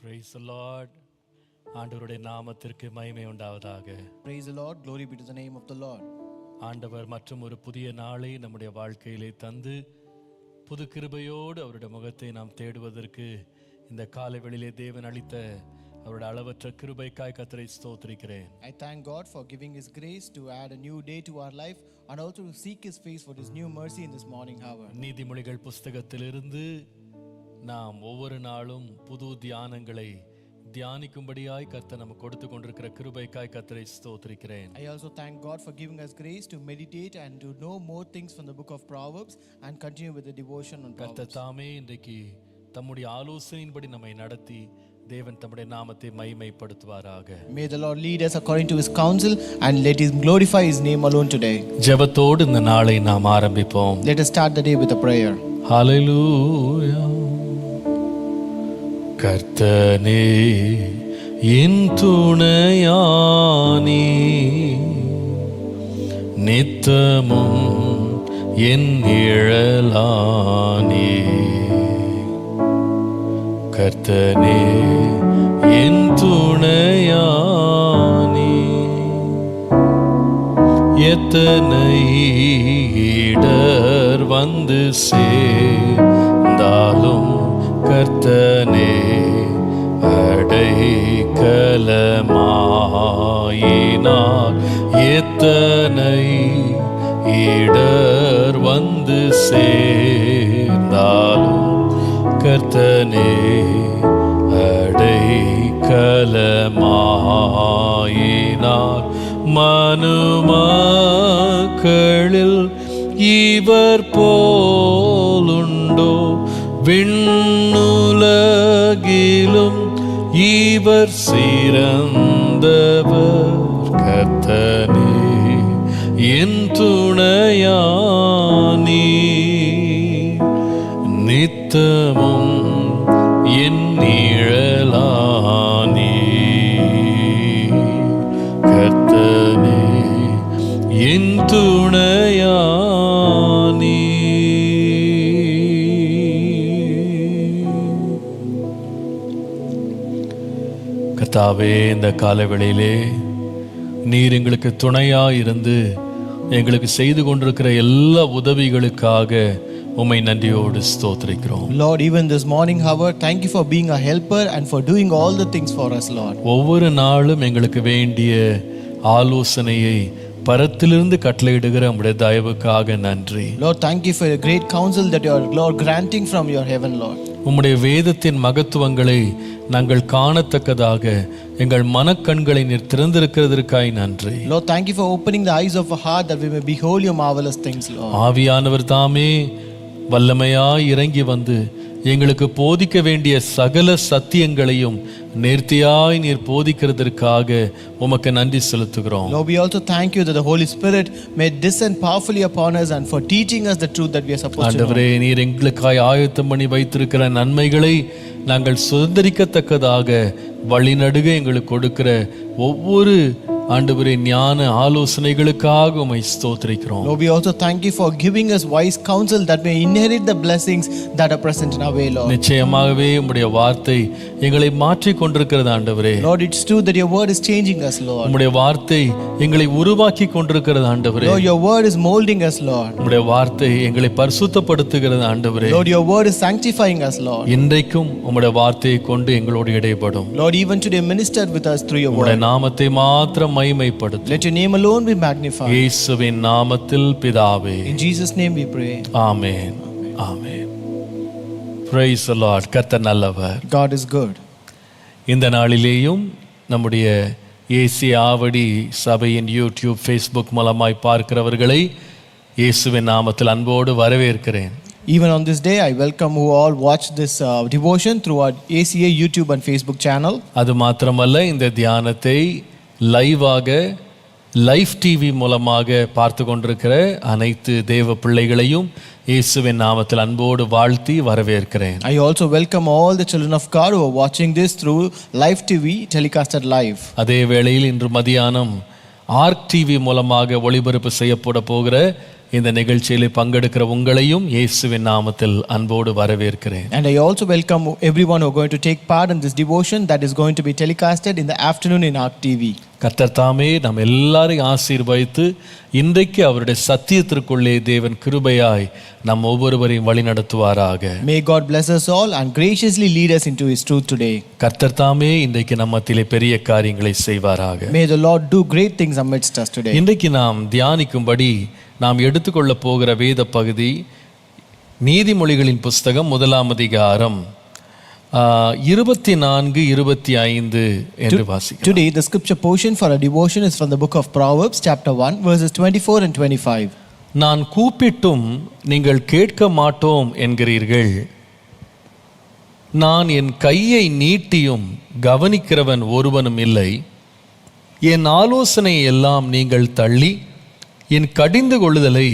Praise the Lord. ஆண்டவருடைய நாமத்திற்கு மகிமை உண்டாவதாக. Praise the Lord. Glory be to the name of the Lord. ஆண்டவர் மற்றும் ஒரு புதிய நாளை நம்முடைய வாழ்க்கையிலே தந்து புது கிருபையோடு அவருடைய முகத்தை நாம் தேடுவதற்கு இந்த காலை வேளையிலே தேவன் அளித்த அவருடைய அளவற்ற கிருபைக்காய் கர்த்தரை ஸ்தோத்திரிக்கிறேன். I thank God for giving His grace to add a new day to our life and also to seek His face for His new mercy in this morning hour. நீதிமொழிகள் புஸ்தகத்திலிருந்து நாம் ஒவ்வொரு நாளும் புது தியானங்களை தியானிக்கும்படியாய் கர்த்தர் நமக்கு கொடுத்து கொண்டிருக்கிற கிருபைக்காய் கர்த்தரை ஸ்தோத்திரிக்கிறேன். I also thank God for giving us grace to meditate and to know more things from the book of Proverbs and continue with the devotion on Proverbs. கர்த்தர் தாமே இன்றைக்கு தம்முடைய ஆலோசனையின்படி நம்மை நடத்தி தேவன் தம்முடைய நாமத்தை மகிமைப்படுத்துவாராக. May the Lord lead us according to His counsel and let Him glorify His name alone today. ஜெபத்தோடு இந்த நாளை நாம் ஆரம்பிப்போம். Let us start the day with a prayer. ஹல்லேலூயா. கர்த்தனே என் துணையானி, நித்தமும் என் நிழலானி. கர்த்தனே என் துணையானி, எத்தனை இடர் வந்து சேர்ந்தாலும் கர்த்தனே அடைக்கலமாயினார். எத்தனை இடர் வந்து சேர்ந்தாலும் கர்த்தனே அடைக்கலமாயினார். மனுமக்களில் இவர் போலுண்டோ, விண்ணுலகிலும் இவர் சிறந்தவர். கர்த்தனே என் துணையானி, நித்தமும் என் நிழலானி. கர்த்தனே என் துணையானி. கர்த்தாவே, இந்த காலவேளையிலே நீர் எங்களுக்கு துணையா இருந்து எங்களுக்கு செய்து கொண்டிருக்கிற எல்லா உதவிகளுக்காக உம்மை நன்றியோடு ஸ்தோத்திரிக்கிறோம். Lord, even this morning hour, thank you for being a helper and for doing all the things for us, Lord. ஒவ்வொரு நாளும் எங்களுக்கு வேண்டிய ஆலோசனையை பரத்திலிருந்து கட்டளையிடுகிற உம்முடைய தயவுக்காக நன்றி. Lord, thank you for your great counsel that you are, Lord, granting from your heaven, Lord. உம்முடைய வேதத்தின் மகத்துவங்களை நாங்கள் காணத்தக்கதாக எங்கள் மனக்கண்களை நீர் திறந்திருக்கிறதற்காய் நன்றி. Lord, thank you for opening the eyes of our heart that we may behold your marvelous things, Lord. ஆவியானவர் தாமே வல்லமையாய் இறங்கி வந்து எங்களுக்கு போதிக்க வேண்டிய சகல சத்தியங்களையும் நேர்த்தியாய் நீர் போதிக்கிறதற்காக உமக்கு நன்றி செலுத்துகிறோம். Lord, we also thank you that the Holy Spirit may descend powerfully upon us and for teaching us the truth that we are supposed to know. ஆண்டவரே, நீர் எங்களுக்காய் ஆயத்தம் பண்ணி வைத்திருக்கிற நன்மைகளை நாங்கள் சுதந்திரிக்கத்தக்கதாக வழிநடுக எங்களுக்கு கொடுக்கிற ஒவ்வொரு ஆண்டவரே ஞான ஆலோசனைகளுக்காக உம்மை ஸ்தோத்திரிக்கிறோம். Lord, we also thank you for giving us wise counsel that may inherit the blessings that are present in our way, Lord. நிச்சயமாகவே உம்முடைய வார்த்தை எங்களை மாற்றிக் கொண்டிருக்கிறது ஆண்டவரே. Lord, it's true that your word is changing us, Lord. உம்முடைய வார்த்தை எங்களை உருவாக்கி கொண்டிருக்கிறது ஆண்டவரே. Lord, your word is molding us, Lord. உம்முடைய வார்த்தை எங்களை பரிசுத்தப்படுத்துகிறது ஆண்டவரே. Lord, your word is sanctifying us, Lord. இன்றைக்கும் உம்முடைய வார்த்தையை கொண்டு எங்களோடு இடைப்படும். Lord, even today ministered with us through your word. உம்முடைய நாமத்தை மாத்திரம் மகிமைப்படுத்தும். Let your name alone be magnified. இயேசுவின் நாமத்தில் பிதாவே. In Jesus' name we pray. Amen. Amen. Praise the Lord. கர்த்தர் நல்லவர். God is good. இந்த நாளிலேயும் நம்முடைய ஏசி ஆவடி சபையின் யூடியூப் ஃபேஸ்புக் மூலமாய் பார்க்கிறவர்களை இயேசுவின் நாமத்தில் அன்போடு வரவேற்கிறேன். Even on this day, I welcome who all watch this devotion through our ACA YouTube and Facebook channel. அது மாத்திரமல்ல, இந்த தியானத்தை லைவாக லைவ் டிவி மூலமாக பார்த்து கொண்டிருக்கிற அனைத்து தேவ பிள்ளைகளையும் இயேசுவின் நாமத்தில் அன்போடு வாழ்த்தி வரவேற்கிறேன். I also welcome all the children of God who are watching this through live TV telecasted live. அதே வேளையில் இன்று மதியானம் ஆர்க் டிவி மூலமாக ஒளிபரப்பு செய்யப்பட போகிற இந்த நிகழ்ச்சியிலே பங்கெடுக்கிற உங்களையும் இயேசுவின் நாமத்தில் அன்போடு வரவேற்கிறேன். And I also welcome everyone who are going to take part in this devotion that is going to be telecasted in the afternoon in Ark TV. கர்த்தர் தாமே நம் எல்லாரையும் ஆசீர்வதித்து இன்றைக்கு அவருடைய சத்தியத்திற்குள்ளே தேவன் கிருபையாய் நம் ஒவ்வொருவரையும் வழி நடத்துவாராக. May God bless us all and graciously lead us into His truth today. கர்த்தர் தாமே இன்றைக்கு நம்ம மத்தியிலே பெரிய காரியங்களை செய்வாராக. May the Lord do great things amidst us today. இன்றைக்கு நாம் தியானிக்கும்படி நாம் எடுத்துக்கொள்ள போகிற வேத பகுதி நீதிமொழிகளின் புஸ்தகம் 1ஆம் அதிகாரம் 24-25 என்று வாசிக்கிறோம். Today the scripture portion for our devotion is from the book of Proverbs chapter 1 verses 24 and 25. நான் கூப்பிட்டும் நீங்கள் கேட்க மாட்டோம் என்கிறீர்கள், நான் என் கையை நீட்டியும் கவனிக்கிறவன் ஒருவனும் இல்லை, என் ஆலோசனை எல்லாம் நீங்கள் தள்ளி என் கடிந்து கொள்ளுதலை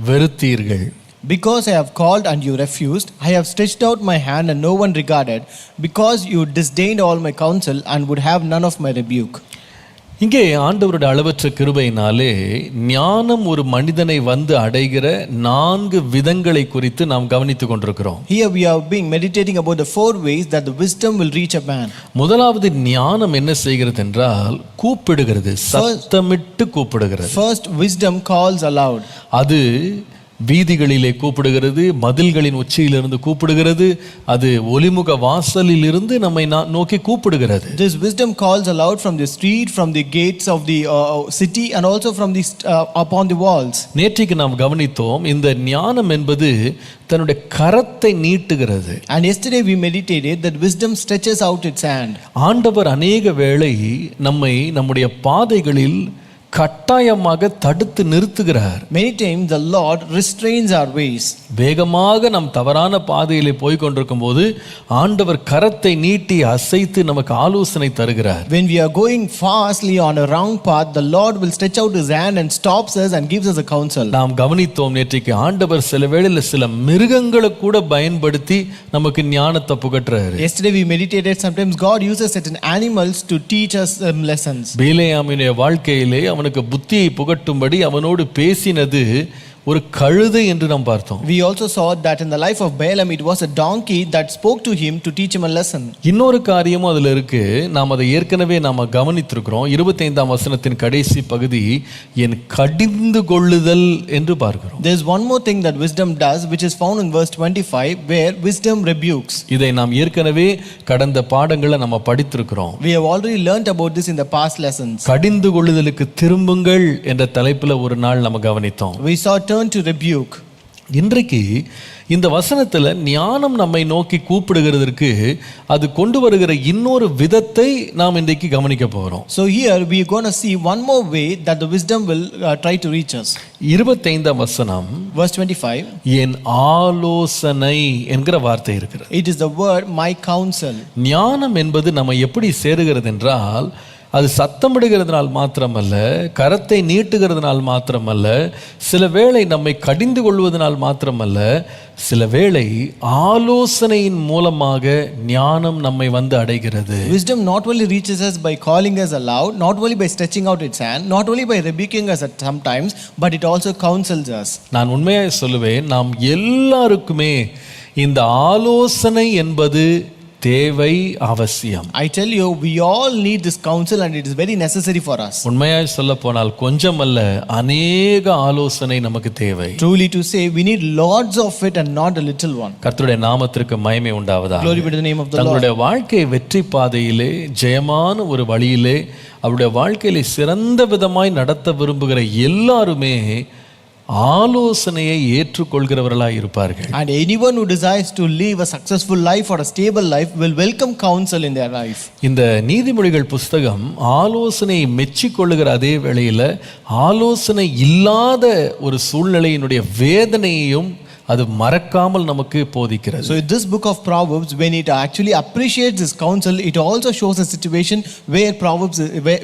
வெறுத்தீர்கள். Because I have called and you refused, I have stretched out my hand and no one regarded, because you disdained all my counsel and would have none of my rebuke. இங்கே ஆண்டவருடைய அளவற்ற கிருபையினாலே ஞானம் ஒரு மனிதனை வந்து அடைகிற 4 விதங்களை குறித்து நாம் கவனித்துக் கொண்டிருக்கிறோம். Here we are being meditating about the 4 ways that the wisdom will reach a man. முதலாவது ஞானம் என்ன செய்கிறது என்றால் கூப்பிடுகிறது, சத்தமிட்டு கூப்பிடுகிறது. First, wisdom calls aloud. அது வீதிகளிலே கூப்பிடுகிறது, மதில்களின் உச்சியிலிருந்து கூப்பிடுகிறது, அது ஒலிமுக வாசலில் இருந்து நம்மை நோக்கி கூப்பிடுகிறது. This wisdom calls aloud from the street, from the gates of the city and also from the upon the walls. நேற்றைக்கு நாம் கவனித்தோம், இந்த ஞானம் என்பது தன்னுடைய கரத்தை நீட்டுகிறது. And yesterday we meditated that wisdom stretches out its hand. ஆண்டவர் அநேக வேளை நம்மை நம்முடைய பாதைகளில் கட்டாயமாக தடுத்து நிறுத்துகிறார். Many times the Lord restrains our ways. வேகமாக நாம் தவறான பாதையிலே போய் கொண்டிருக்கும் போது ஆண்டவர் கரத்தை நீட்டி அசைத்து நமக்கு ஆலோசனை தருகிறார். When we are going fastly on a wrong path, the Lord will stretch out His hand and stops us and gives us a counsel. நாம் கவனித்தோம் நேற்றைக்கு ஆண்டவர் சில வேளையில் சில மிருகங்களை கூட பயன்படுத்தி நமக்கு ஞானத்தை புகட்டுறாரு. Yesterday we meditated sometimes God uses certain animals to teach us lessons. பிலேயாமினுடைய வாழ்க்கையிலே அவனுக்கு புத்தியை புகட்டும்படி அவனோடு பேசினது ஒரு கழுதை என்று நாம் பார்த்தோம். We also saw that in the life of Balaam it was a donkey that spoke to him to teach him a lesson. இன்னொரு காரியமும் அதுல இருக்கு, நாம் அதை ஏற்கனவே நாம கவனித்திருக்கிறோம். 25ஆம் வசனத்தின் கடைசி பகுதி என் கடிந்து கொள்ளுதல் என்று பார்க்கிறோம். There is one more thing that wisdom does which is found in verse 25 where wisdom rebukes. இதை நாம் ஏற்கனவே கடந்த பாடங்களை நம்ம படித்திருக்கிறோம். We have already learnt about this in the past lessons. கடிந்து கொள்ளுதலுக்கு திரும்புங்கள் என்ற தலைப்புல ஒரு நாள் நம்ம கவனித்தோம். We saw turn to rebuke. இன்றைக்கு இந்த வசனத்துல ஞானம் நம்மை நோக்கி கூப்பிடுகிறதற்கு அது கொண்டு வருகிற இன்னொரு விதத்தை நாம் இன்றைக்கு கவனிக்க போறோம். So here we are going to see one more way that the wisdom will try to reach us. 25ஆம் வசனம் Verse 25. என் ஆலோசனை என்கிற வார்த்தை இருக்கிறது. It is the word my counsel. ஞானம் என்பது நம்ம எப்படி சேருகிறது என்றால் அது சத்தமிடுகிறதுனால் மாத்திரமல்ல, கரத்தை நீட்டுகிறதுனால் மாத்திரமல்ல, சில வேளை நம்மை கடிந்து கொள்வதனால் மாத்திரமல்ல, சில வேளை ஆலோசனையின் மூலமாக ஞானம் நம்மை வந்து அடைகிறது. Wisdom not only reaches us by calling us aloud, not only by stretching out its hand, not only by rebuking us at some times, but it also counsels us. நான் உண்மையாக சொல்லுவேன், நாம் எல்லாருக்குமே இந்த ஆலோசனை என்பது தேவை, அவசியம். I tell you, we all need this counsel and it is very necessary for us. உண்மையாய் சொல்ல போனால் கொஞ்சமல்ல, அநேக ஆலோசனை நமக்கு தேவை. Truly to say, we need lots of it and not a little one. கர்த்தருடைய நாமத்திற்கு மகிமை உண்டாவதாக. Glory be to the name of the Lord. தங்களுடைய வாழ்க்கை வெற்றி பாதையிலே ஜெயமான ஒரு வழியிலே அவருடைய வாழ்க்கையிலே சிறந்த விதமாய் நடத்த விரும்புகிற எல்லாருமே ஆலோசனையை ஏற்றுக்கொள்கிறவர்களாய் இருப்பார்கள். And anyone who desires to live a successful life or a stable life will welcome counsel in their life. இந்த நீதிமொழிகள் புஸ்தகம் ஆலோசனையை மெச்சிக்கொள்ளுகிற அதே வேளையில் ஆலோசனை இல்லாத ஒரு சூழ்நிலையினுடைய வேதனையையும் அது மறக்காமல் நமக்கு போதிக்கிறது. So this book of Proverbs, when it actually appreciates this counsel, it also shows a situation where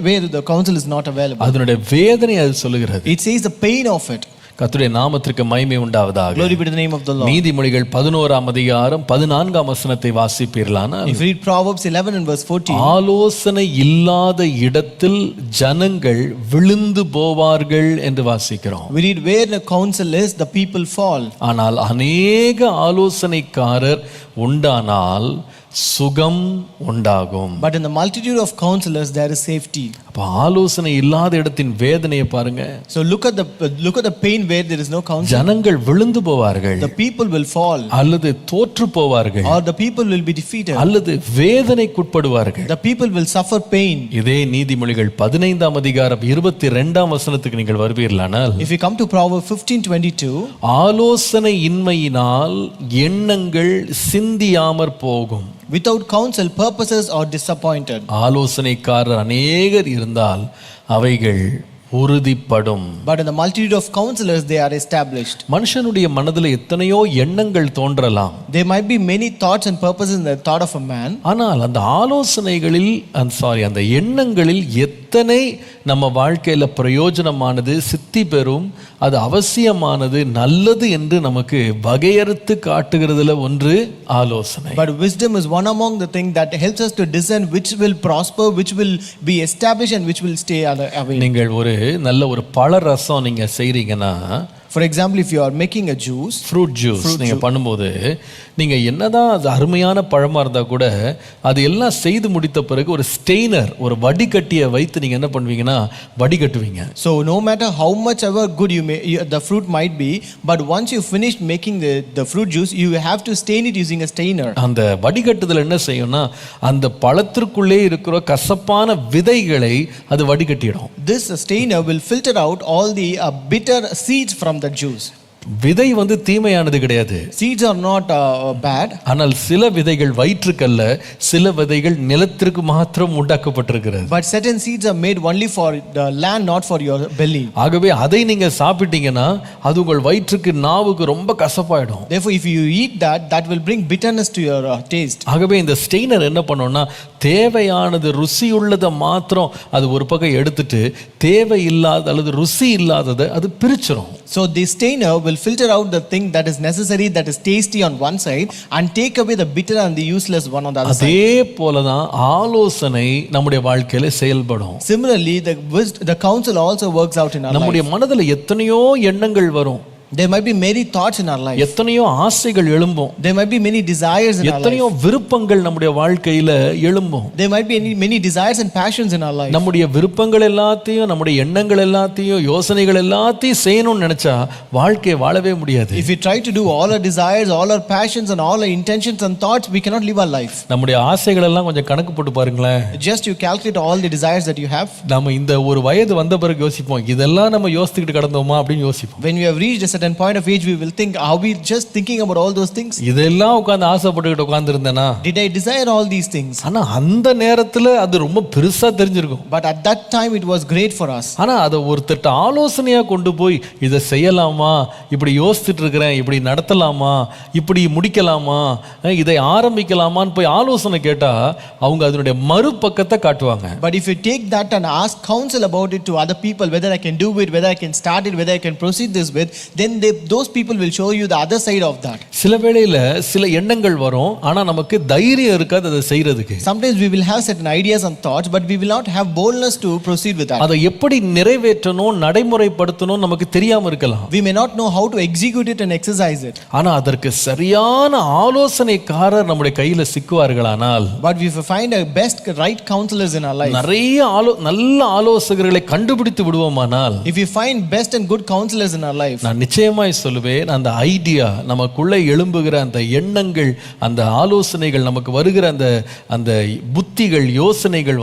where the counsel is not available. அதனுடைய வேதனை அது சொல்லுகிறது. It says the pain of it. கர்த்தருடைய நாமத்திற்கு மகிமை உண்டாவதாக. Glory be to the name of the Lord. நீதிமொழிகள் 11ஆம் அதிகாரம் 14ஆம் வசனத்தை வாசிப்பீர்களானால், If you read Proverbs 11 and verse 14, ஆலோசனை இல்லாத இடத்தில் ஜனங்கள் விழுந்து போவார்கள் என்று வாசிக்கிறோம். we read where the counsel is, the people fall. ஆனால் அநேக ஆலோசனைக்காரர் உண்டானால் சுகம் உண்டாகும். But in the multitude of counselors there is safety. அப்ப ஆலோசனை இல்லாத இடத்தின் வேதனையை பாருங்க. So look at the pain where there is no counsel. ஜனங்கள் விழுந்து போவார்கள், The people will fall, அல்லது தோற்று போவார்கள், or the people will be defeated. அல்லது வேதனைக்குட்படுவார்கள். The people will suffer pain. இதே நீதிமொழிகள் 15ஆம் அதிகாரம் 22ஆம் வசனத்துக்கு நீங்கள் வருவீர்களானால், If you come to Proverbs 15:22, ஆலோசனை இன்மையினால் எண்ணங்கள் சிந்தியாமற் போகும். without counsel purposes are disappointed. ஆலோசனைக்காரர் அநேகர் இருந்தால் அவைகள் உறுதிப்படும். But in the multitude of counselors they are established. மனுஷனுடைய மனதில் எத்தனையோ எண்ணங்கள் தோன்றலாம். There might be many thoughts and purposes in the thought of a man. ஆனால் அந்த ஆலோசனைகளில் அந்த எண்ணங்களில் எத்தனை நம்ம வாழ்க்கையில பிரயோஜனமானது, சித்தி பெறும், அது அவசியமானது, நல்லது என்று நமக்கு வகையறுத்து காட்டுகிறதுல ஒன்று ஆலோசனை. But wisdom is one among the things that helps us to discern which will prosper, which will be established and which will stay away. நீங்கள் ஒரு நல்ல ஒரு பழ ரசம் நீங்க செய்றீங்கன்னா, For example, if you are making a juice, fruit juice நீங்க பண்ணும்போது, நீங்க என்னதான் அது அருமையான பழமா இருந்தா கூட அது எல்லாம் செய்து முடித்த பிறகு ஒரு ஸ்டெய்னர், ஒரு வடிகட்டியை வைத்து நீங்க என்ன பண்ணுவீங்கன்னா வடிகட்டுவீங்க. so no matter how much ever good the fruit might be, but once you finish making the fruit juice, you have to stain it using a stainer. அந்த வடிகட்டுதல் என்ன செய்யும்னா, அந்த பழத்திற்குள்ளே இருக்கிற கசப்பான விதைகளை அது வடிகட்டிடும். This stainer will filter out all the bitter seeds from the juice. விதை தீமையானது கிடையாது. Seeds are not bad. ஆனால் சில விதைகள் வயிற்றுக்கல்ல, சில விதைகள் நிலத்திற்கு மாத்திரம் உண்டாக்கப்பட்டிருக்கிறது. But certain seeds are made only for the land, not for your belly. ஆகவே அதை நீங்க சாப்பிட்டீங்கன்னா அது உங்கள் வயிற்றுக்கு, நாவுக்கு ரொம்ப கசப்பாயிடும். Therefore, if you eat that, that will bring bitterness to your taste. ஆகவே இந்த ஸ்டெய்னர் என்ன பண்ணும்னா, தேவையானது ருசியுள்ளதை மாத்திரம் அது ஒரு பக்கம் எடுத்துட்டு தேவையில்லாத அல்லது ருசி இல்லாததை அது பிரிச்சிரும். So the stainer will filter out the thing that is necessary, that is tasty on one side, and take away the bitter and the useless one on the other side. அதே போலதான் ஆலோசனை நம்முடைய வாழ்க்கையில செயல்படும். Similarly, the counsel also works out in our நம்முடைய life. மனதுல எத்தனையோ எண்ணங்கள் வரும். There might be many thoughts in our life. எத்தனையோ ஆசைகள் எழும்பும். There might be many desires in our எத்தனையோ life. விருப்பங்கள் நம்முடைய வாழ்க்கையில எழும்பும். There might be many desires and passions in our life. நம்முடைய விருப்பங்கள் எல்லாத்தையும், நம்முடைய எண்ணங்கள் எல்லாத்தையும், யோசனைகள் எல்லாத்தையும் செய்யணும்னு நினைச்சா வாழ்க்கையை வாழவே முடியாது. If we try to do all our desires, all our passions and all our intentions and thoughts, we cannot live our life. நம்முடைய ஆசைகள் எல்லாம் கொஞ்சம் கணக்கு போட்டு பாருங்களேன். Just you calculate all the desires that you have. நம்ம இந்த ஒரு வயது வந்த பிறகு யோசிப்போம், இதெல்லாம் நம்ம யோசித்துக்கிட்டு கடந்தோமா அப்படின்னு யோசிப்போம். When we have reached a certain point of age, we will think, are we just thinking about all those things? இதெல்லாம் உட்கார்ந்து ஆசைப்பட்டுக்கிட்டு உட்கார்ந்திருந்தேனா? Did I desire all these things? ஆனா அந்த நேரத்துல அது ரொம்ப பெருசா தெரிஞ்சிருக்கும். But at that time it was great for us. ஆனா அதை ஒருத்தட்ட ஆலோசனையா கொண்டு போய் இதை செய்யலாமா, இப்படி யோசிச்சுட்டு இருக்கிறேன், இப்படி நடத்தலாமா, இப்படி முடிக்கலாமா, இதை ஆரம்பிக்கலாமான்னு போய் ஆலோசனை கேட்டா அவங்க அதனுடைய மறுபக்கத்தை காட்டுவாங்க. But if you take that and ask counsel about it to other people, whether I can do it, whether I can start it, whether I can proceed this with, then those people will show you the other side of that. சில வேளையில சில எண்ணங்கள் வரும், ஆனா நமக்கு தைரியம் இருக்காது அதை செய்யறதுக்கு. Sometimes we will have certain ideas and thoughts, but we will not have boldness to proceed with that. அதை எப்படி நிறைவேற்றணும், நடைமுறைப்படுத்தணும் நமக்கு தெரியாம இருக்கலாம். We may not know how to execute it and exercise it. ஆனா அதற்கு சரியான ஆலோசனைக்காரர் நம்முடைய கையில சிக்குவார்களானால், But if we find a best right counselors in our life, நிறைய நல்ல ஆலோசகர்களை கண்டுபிடித்து விடுவோமானால், if we find best and good counselors in our life, நான் நிச்சயமாய் சொல்லுவேன், அந்த ஐடியா நமக்குள்ள எழும்புகிற அந்த எண்ணங்கள், அந்த ஆலோசனைகள், நமக்கு வருகிற அந்த புத்திகள், யோசனைகள்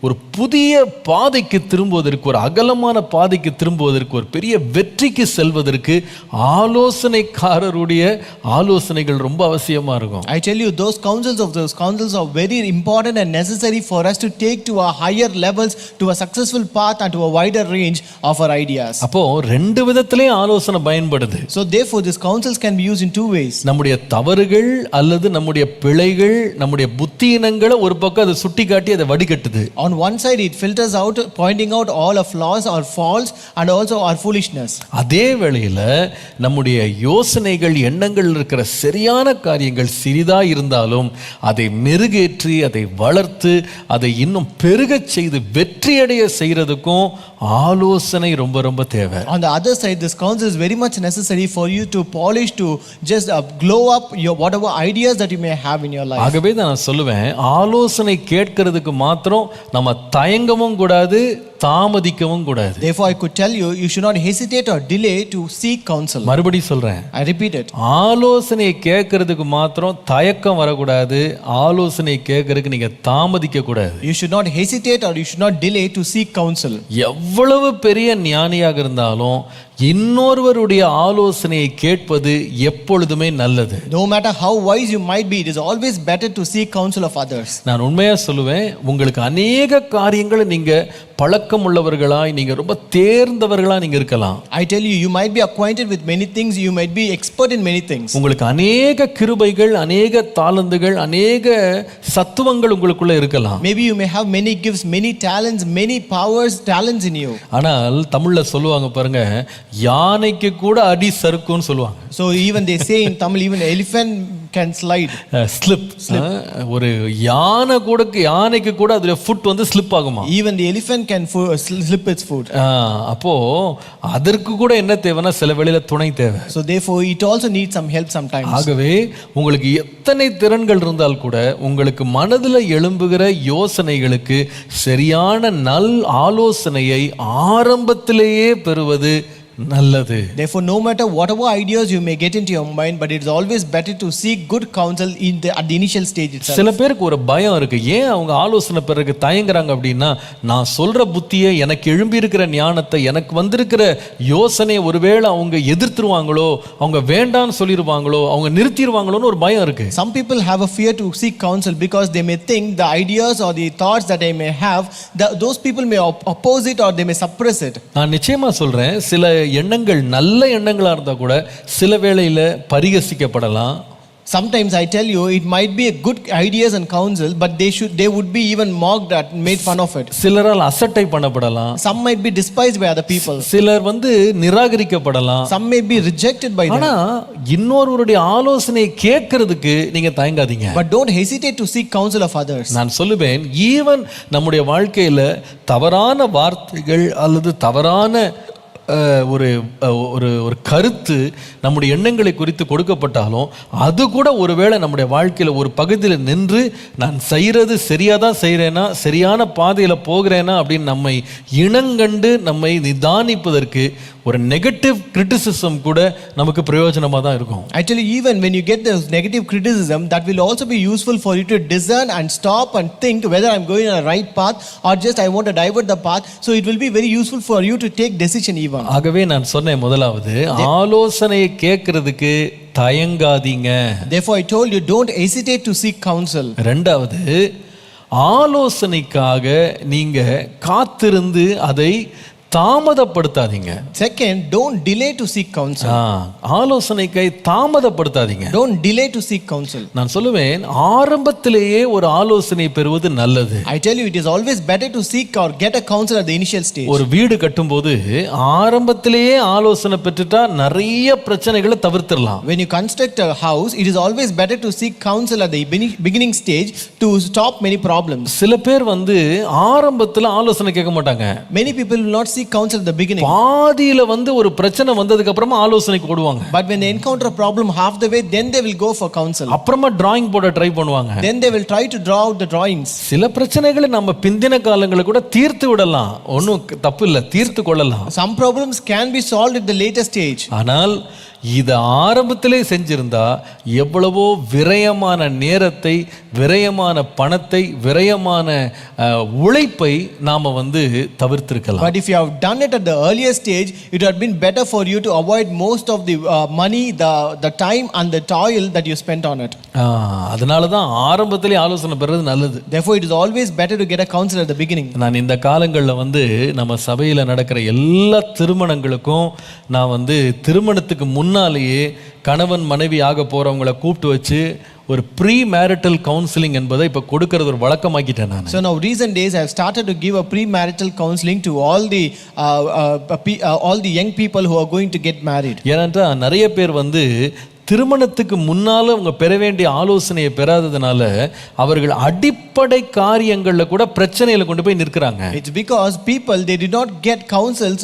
ஒரு புதிய பாதைக்கு திரும்புவதற்கு, ஒரு அகலமான பாதைக்கு திரும்புவதற்கு, ஒரு பெரிய வெற்றிக்கு செல்வதற்கு ஆலோசனைக்காரருடைய ஆலோசனைகள் ரொம்ப அவசியமா இருக்கும். I tell you, those counsels are very important and necessary for us to take to a higher levels, to a successful path and to a wider range of our ideas. அப்போ ரெண்டு விதத்திலே ஆலோசனை ஆலோசனை பயன்படுது. So therefore these counsels can be used in two ways. நம்முடைய தவறுகள் அல்லது நம்முடைய பிழைகள், நம்முடைய புத்தியினங்களை ஒரு பக்கம் அதை சுட்டி காட்டி அதை வடிகட்டுது. On one side it filters out, pointing out all our flaws, our faults and also our foolishness. அதே வேளையில நம்முடைய யோசனைகள், எண்ணங்கள் இருக்கிற சரியான காரியங்கள் சிறிதா இருந்தாலும் அதை மெருகேற்றி, அதை வளர்த்து, அதை இன்னும் பெருகச் செய்து வெற்றியடைய செய்யறதுக்கும் ஆலோசனை ரொம்ப ரொம்ப தேவை. On the other side, this counsel is very much necessary for you to polish, to just glow up your whatever ideas that you may have in your life. ஆகவே தான் நான் சொல்லுவேன், ஆலோசனை கேட்கறதுக்கு மாத்திரம் நம்ம தயங்கவும் கூடாது, தாமதிக்கவும் கூடாது. Therefore I could tell you, you should not hesitate or delay to seek counsel. மறுபடியும் சொல்றேன், I repeat it. ஆலோசனையை கேட்கறதுக்கு மாத்திரம் தயக்கம் வரக்கூடாது, ஆலோசனை கேட்கறதுக்கு நீங்க தாமதிக்க கூடாது. You should not hesitate or you should not delay to seek counsel. எவ்வளவு பெரிய ஞானியாக இருந்தாலும் இன்னொருவருடைய ஆலோசனையை கேட்பது எப்பொழுதுமே நல்லது. No matter how wise you might be, it is always better to seek counsel of others. நான் உண்மையா சொல்லுவேன், உங்களுக்கு அநேக காரியங்களை நீங்க பழக்கம் உள்ளவர்களாய், நீங்க ரொம்ப தேர்ந்தவர்களா நீங்க இருக்கலாம். I tell you, you might be acquainted with many things, you might be expert in many things. உங்களுக்கு அநேக கிருபைகள், அநேக தாளந்துகள், அநேக சத்துவங்கள் உங்களுக்குள்ள இருக்கலாம். Maybe you may have many gifts, many talents, many powers, talents in you. ஆனால் தமிழ்ல சொல்லுவாங்க பாருங்க, யானைக்கு கூட அடி சறுக்குன்னு சொல்லுவாங்க. So even they say in Tamil, even elephant can slide. Slip. ஒரு யானைக்கு கூட அதுல ஃபுட் வந்து ஸ்லிப் ஆகுமா? Even the elephant can slip its foot. அப்போ அதற்கு கூட என்ன தேவைன்னா சில வேளையில துணை தேவை. So therefore it also needs some help sometimes. ஆகவே உங்களுக்கு எத்தனை திறன்கள் இருந்தால் கூட உங்களுக்கு மனதில் எழும்புகிற யோசனைகளுக்கு சரியான நல் ஆலோசனையை ஆரம்பத்திலேயே பெறுவது நல்லது. Therefore no matter whatever ideas you may get into your mind, but it is always better to seek good counsel at the initial stage itself. சில பேருக்கு ஒரு பயம் இருக்கு, ஏன் அவங்க ஆலோசனை பெறக்கு தயங்குறாங்க அப்படின்னா, நான் சொல்ற புத்தியை, எனக்கு எழும்பி இருக்கிற ஞானத்தை, எனக்கு வந்திருக்கிற யோசனையை ஒருவேளை அவங்க எதிர்த்துருவாங்களோ, அவங்க வேண்டான்னு சொல்லிடுவாங்களோ, அவங்க நிறுத்திடுவாங்களோன்னு ஒரு பயம் இருக்கு. Some people have a fear to seek counsel because they may think the ideas or the thoughts that they may have, those people may oppose it or they may suppress it. நான் நிச்சயமா சொல்றேன், சில எண்ணங்கள் நல்ல எண்ணங்களா இருந்தா கூட சில வேளையில பரிகசிக்கப்படலாம். Sometimes I tell you, it might be a good ideas and counsel, but they would be even mocked at, made fun of it. சிலரால் அசட்டை பண்ணப்படலாம். Some might be despised by other people. சிலர் வந்து நிராகரிக்கப்படலாம். Some may be rejected by them. ஆனா இன்னொருவருடைய ஆலோசனையை கேட்கிறதுக்கு நீங்க தயங்காதீங்க. But don't hesitate to seek counsel of others. நான் சொல்லுவேன், even நம்முடைய வாழ்க்கையில தவறான வார்த்தைகள் அல்லது தவறான ஒரு ஒரு ஒரு கருத்து நம்முடைய எண்ணங்களை குறித்து கொடுக்கப்பட்டாலும் அது கூட ஒருவேளை நம்முடைய வாழ்க்கையில் ஒரு பகுதியில் நின்று நான் செய்கிறது சரியாக தான் செய்கிறேன்னா, சரியான பாதையில் போகிறேனா அப்படின்னு நம்மை இனங்கண்டு நம்மை நிதானிப்பதற்கு ஒரு நெகட்டிவ் கிரிட்டிசிசம் கூட நமக்கு பிரயோஜனமாக தான் இருக்கும். I tell you, even when you get those negative criticism, that will also be useful for you to discern and stop and think whether I'm going on a right path or just I want to divert the path. So it will be very useful for you to take decision even. ஆகவே நான் சொன்னேன், முதலாவது ஆலோசனையை கேட்கறதுக்கு தயங்காதீங்க. Therefore I told you, don't hesitate to seek counsel. ரெண்டாவது, ஆலோசனைக்காக நீங்க காத்திருந்து அதை தாமதப்படுத்தாதீங்க. Second, don't delay to seek counsel. ஆலோசனைக்கை தாமதப்படுத்தாதீங்க. Don't delay to seek counsel. நான் சொல்லுவேன், ஆரம்பத்திலேயே ஒரு ஆலோசனை பெறுவது நல்லது. I tell you, it is always better to seek or get a counsel at the initial stage. ஒரு வீடு கட்டும்போது ஆரம்பத்திலேயே ஆலோசனை பெற்றுட்டா நிறைய பிரச்சனைகளை தவிர்த்திடலாம். When you construct a house, it is always better to seek counsel at the beginning stage to stop many problems. சில பேர் வந்து ஆரம்பத்துல ஆலோசனை கேட்க மாட்டாங்க. Many people will not seek counsel at the beginning. பாதியில வந்து ஒரு பிரச்சனை வந்ததுக்கு அப்புறமா ஆலோசனைக்கு ஓடுவாங்க. But when they encounter a problem half the way, then they will go for counsel. அப்புறமா டிராயிங் போட ட்ரை பண்ணுவாங்க. Then they will try to draw out the drawings. சில பிரச்சனைகளை நம்ம பிந்தின காலங்களை கூட தீர்த்து விடலாம், ஒன்றும் தப்பு இல்லை, தீர்த்து கொள்ளலாம். Some problems can be solved at the later stage. ஆனால் இதை ஆரம்பத்திலே செஞ்சிருந்தா எவ்வளவோ விரயமான நேரத்தை, விரயமான பணத்தை, விரயமான உழைப்பை நாம தவிர்த்திருக்கலாம். But if you have done it at the earlier stage, it would have been better for you to avoid most of the money, the time and the toil that you spent on it. அதனால தான் ஆரம்பத்திலே ஆலோசனை பெறுறது நல்லது. Therefore it is always better to get a counsel at the beginning. நான் இந்த காலங்களில் நம்ம சபையில் நடக்கிற எல்லா திருமணங்களுக்கும் நான் திருமணத்துக்கு முன்னாலேயே கணவன் மனைவி ஆக போறவங்களை கூப்பிட்டு வச்சு ஒரு ப்ரீ மேரிட்டல் கவுன்சிலிங் என்பதை இப்போ கொடுக்கறது ஒரு வழக்கமாக்கிட்டேன் நான். So now recent days I have started to give a pre-marital counseling to all the young people who are going to get married. ஏன்னா நிறைய பேர் திருமணத்துக்கு முன்னால அவங்க பெற வேண்டிய ஆலோசனையை பெறாததுனால அவர்கள் அடிப்படை காரியங்கள்ல கூட பிரச்சனையில கொண்டு போய் நிற்கிறாங்க. It's because people they did not get counsels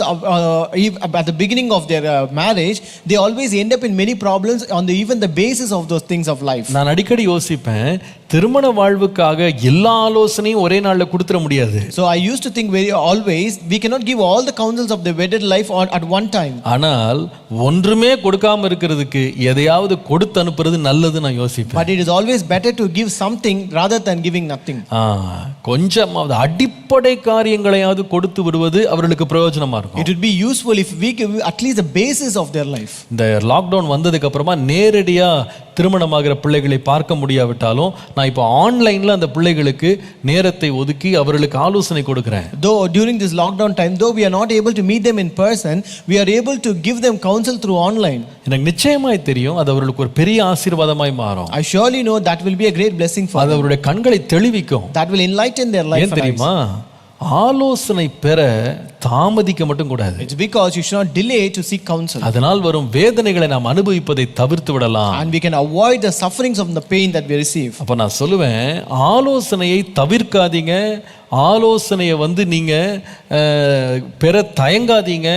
at the beginning of their marriage. They always end up in many problems on even the basis of those things of life. நான் அடிக்கடி யோசிப்பேன், திருமண வாழ்வுக்காக எல்லா ஆலோசனையும் ஒரே நாள்ல கொடுத்துற முடியாது. So I used to think always we cannot give all the counsels of the wedded life at one time. ஆனால் ஒன்றுமே கொடுக்காம இருக்கிறதுக்கு எதையாவது கொடுத்து அனுப்புறது நல்லது நான் யோசிப்பேன். But it is always better to give something rather than giving nothing. கொஞ்சமாவது அடிப்படை காரியங்களையாவது கொடுத்து விடுவது அவர்களுக்கு பிரயோஜனமா இருக்கும். It would be useful if we give at least the basis of their life. இந்த லாக்டவுன் வந்ததுக்கு அப்புறமா நேரடியா திருமணமாகிற பிள்ளைகளை பார்க்க முடியாவிட்டாலும் நான் இப்போ ஆன்லைன்ல அந்த பிள்ளைகளுக்கு நேரத்தை ஒதுக்கி அவர்களுக்கு ஆலோசனை கொடுக்கிறேன். Though during this lockdown time, though we are not able to meet them in person, we are able to give them counsel through online. எனக்கு நிச்சயமாய் தெரியும் அது அவர்களுக்கு ஒரு பெரிய ஆசீர்வாதமாய் மாறும். I surely know that will be a great blessing for them. அது அவருடைய கண்களை தெளிவிக்கும். That will enlighten their life. ஏன் தெரியுமா? ஆலோசனை பெற தாமதிக்க மட்டும் கூடாது. It's because you should not delay to seek counsel. அதனால் வரும் வேதனைகளை நாம் அனுபவிப்பதை தவிர்த்து விடலாம். And we can avoid the sufferings of the pain that we receive. அப்ப நான் சொல்லுவேன், ஆலோசனையை தவிர்க்காதீங்க, ஆலோசனையை நீங்க பெற தயங்காதீங்க,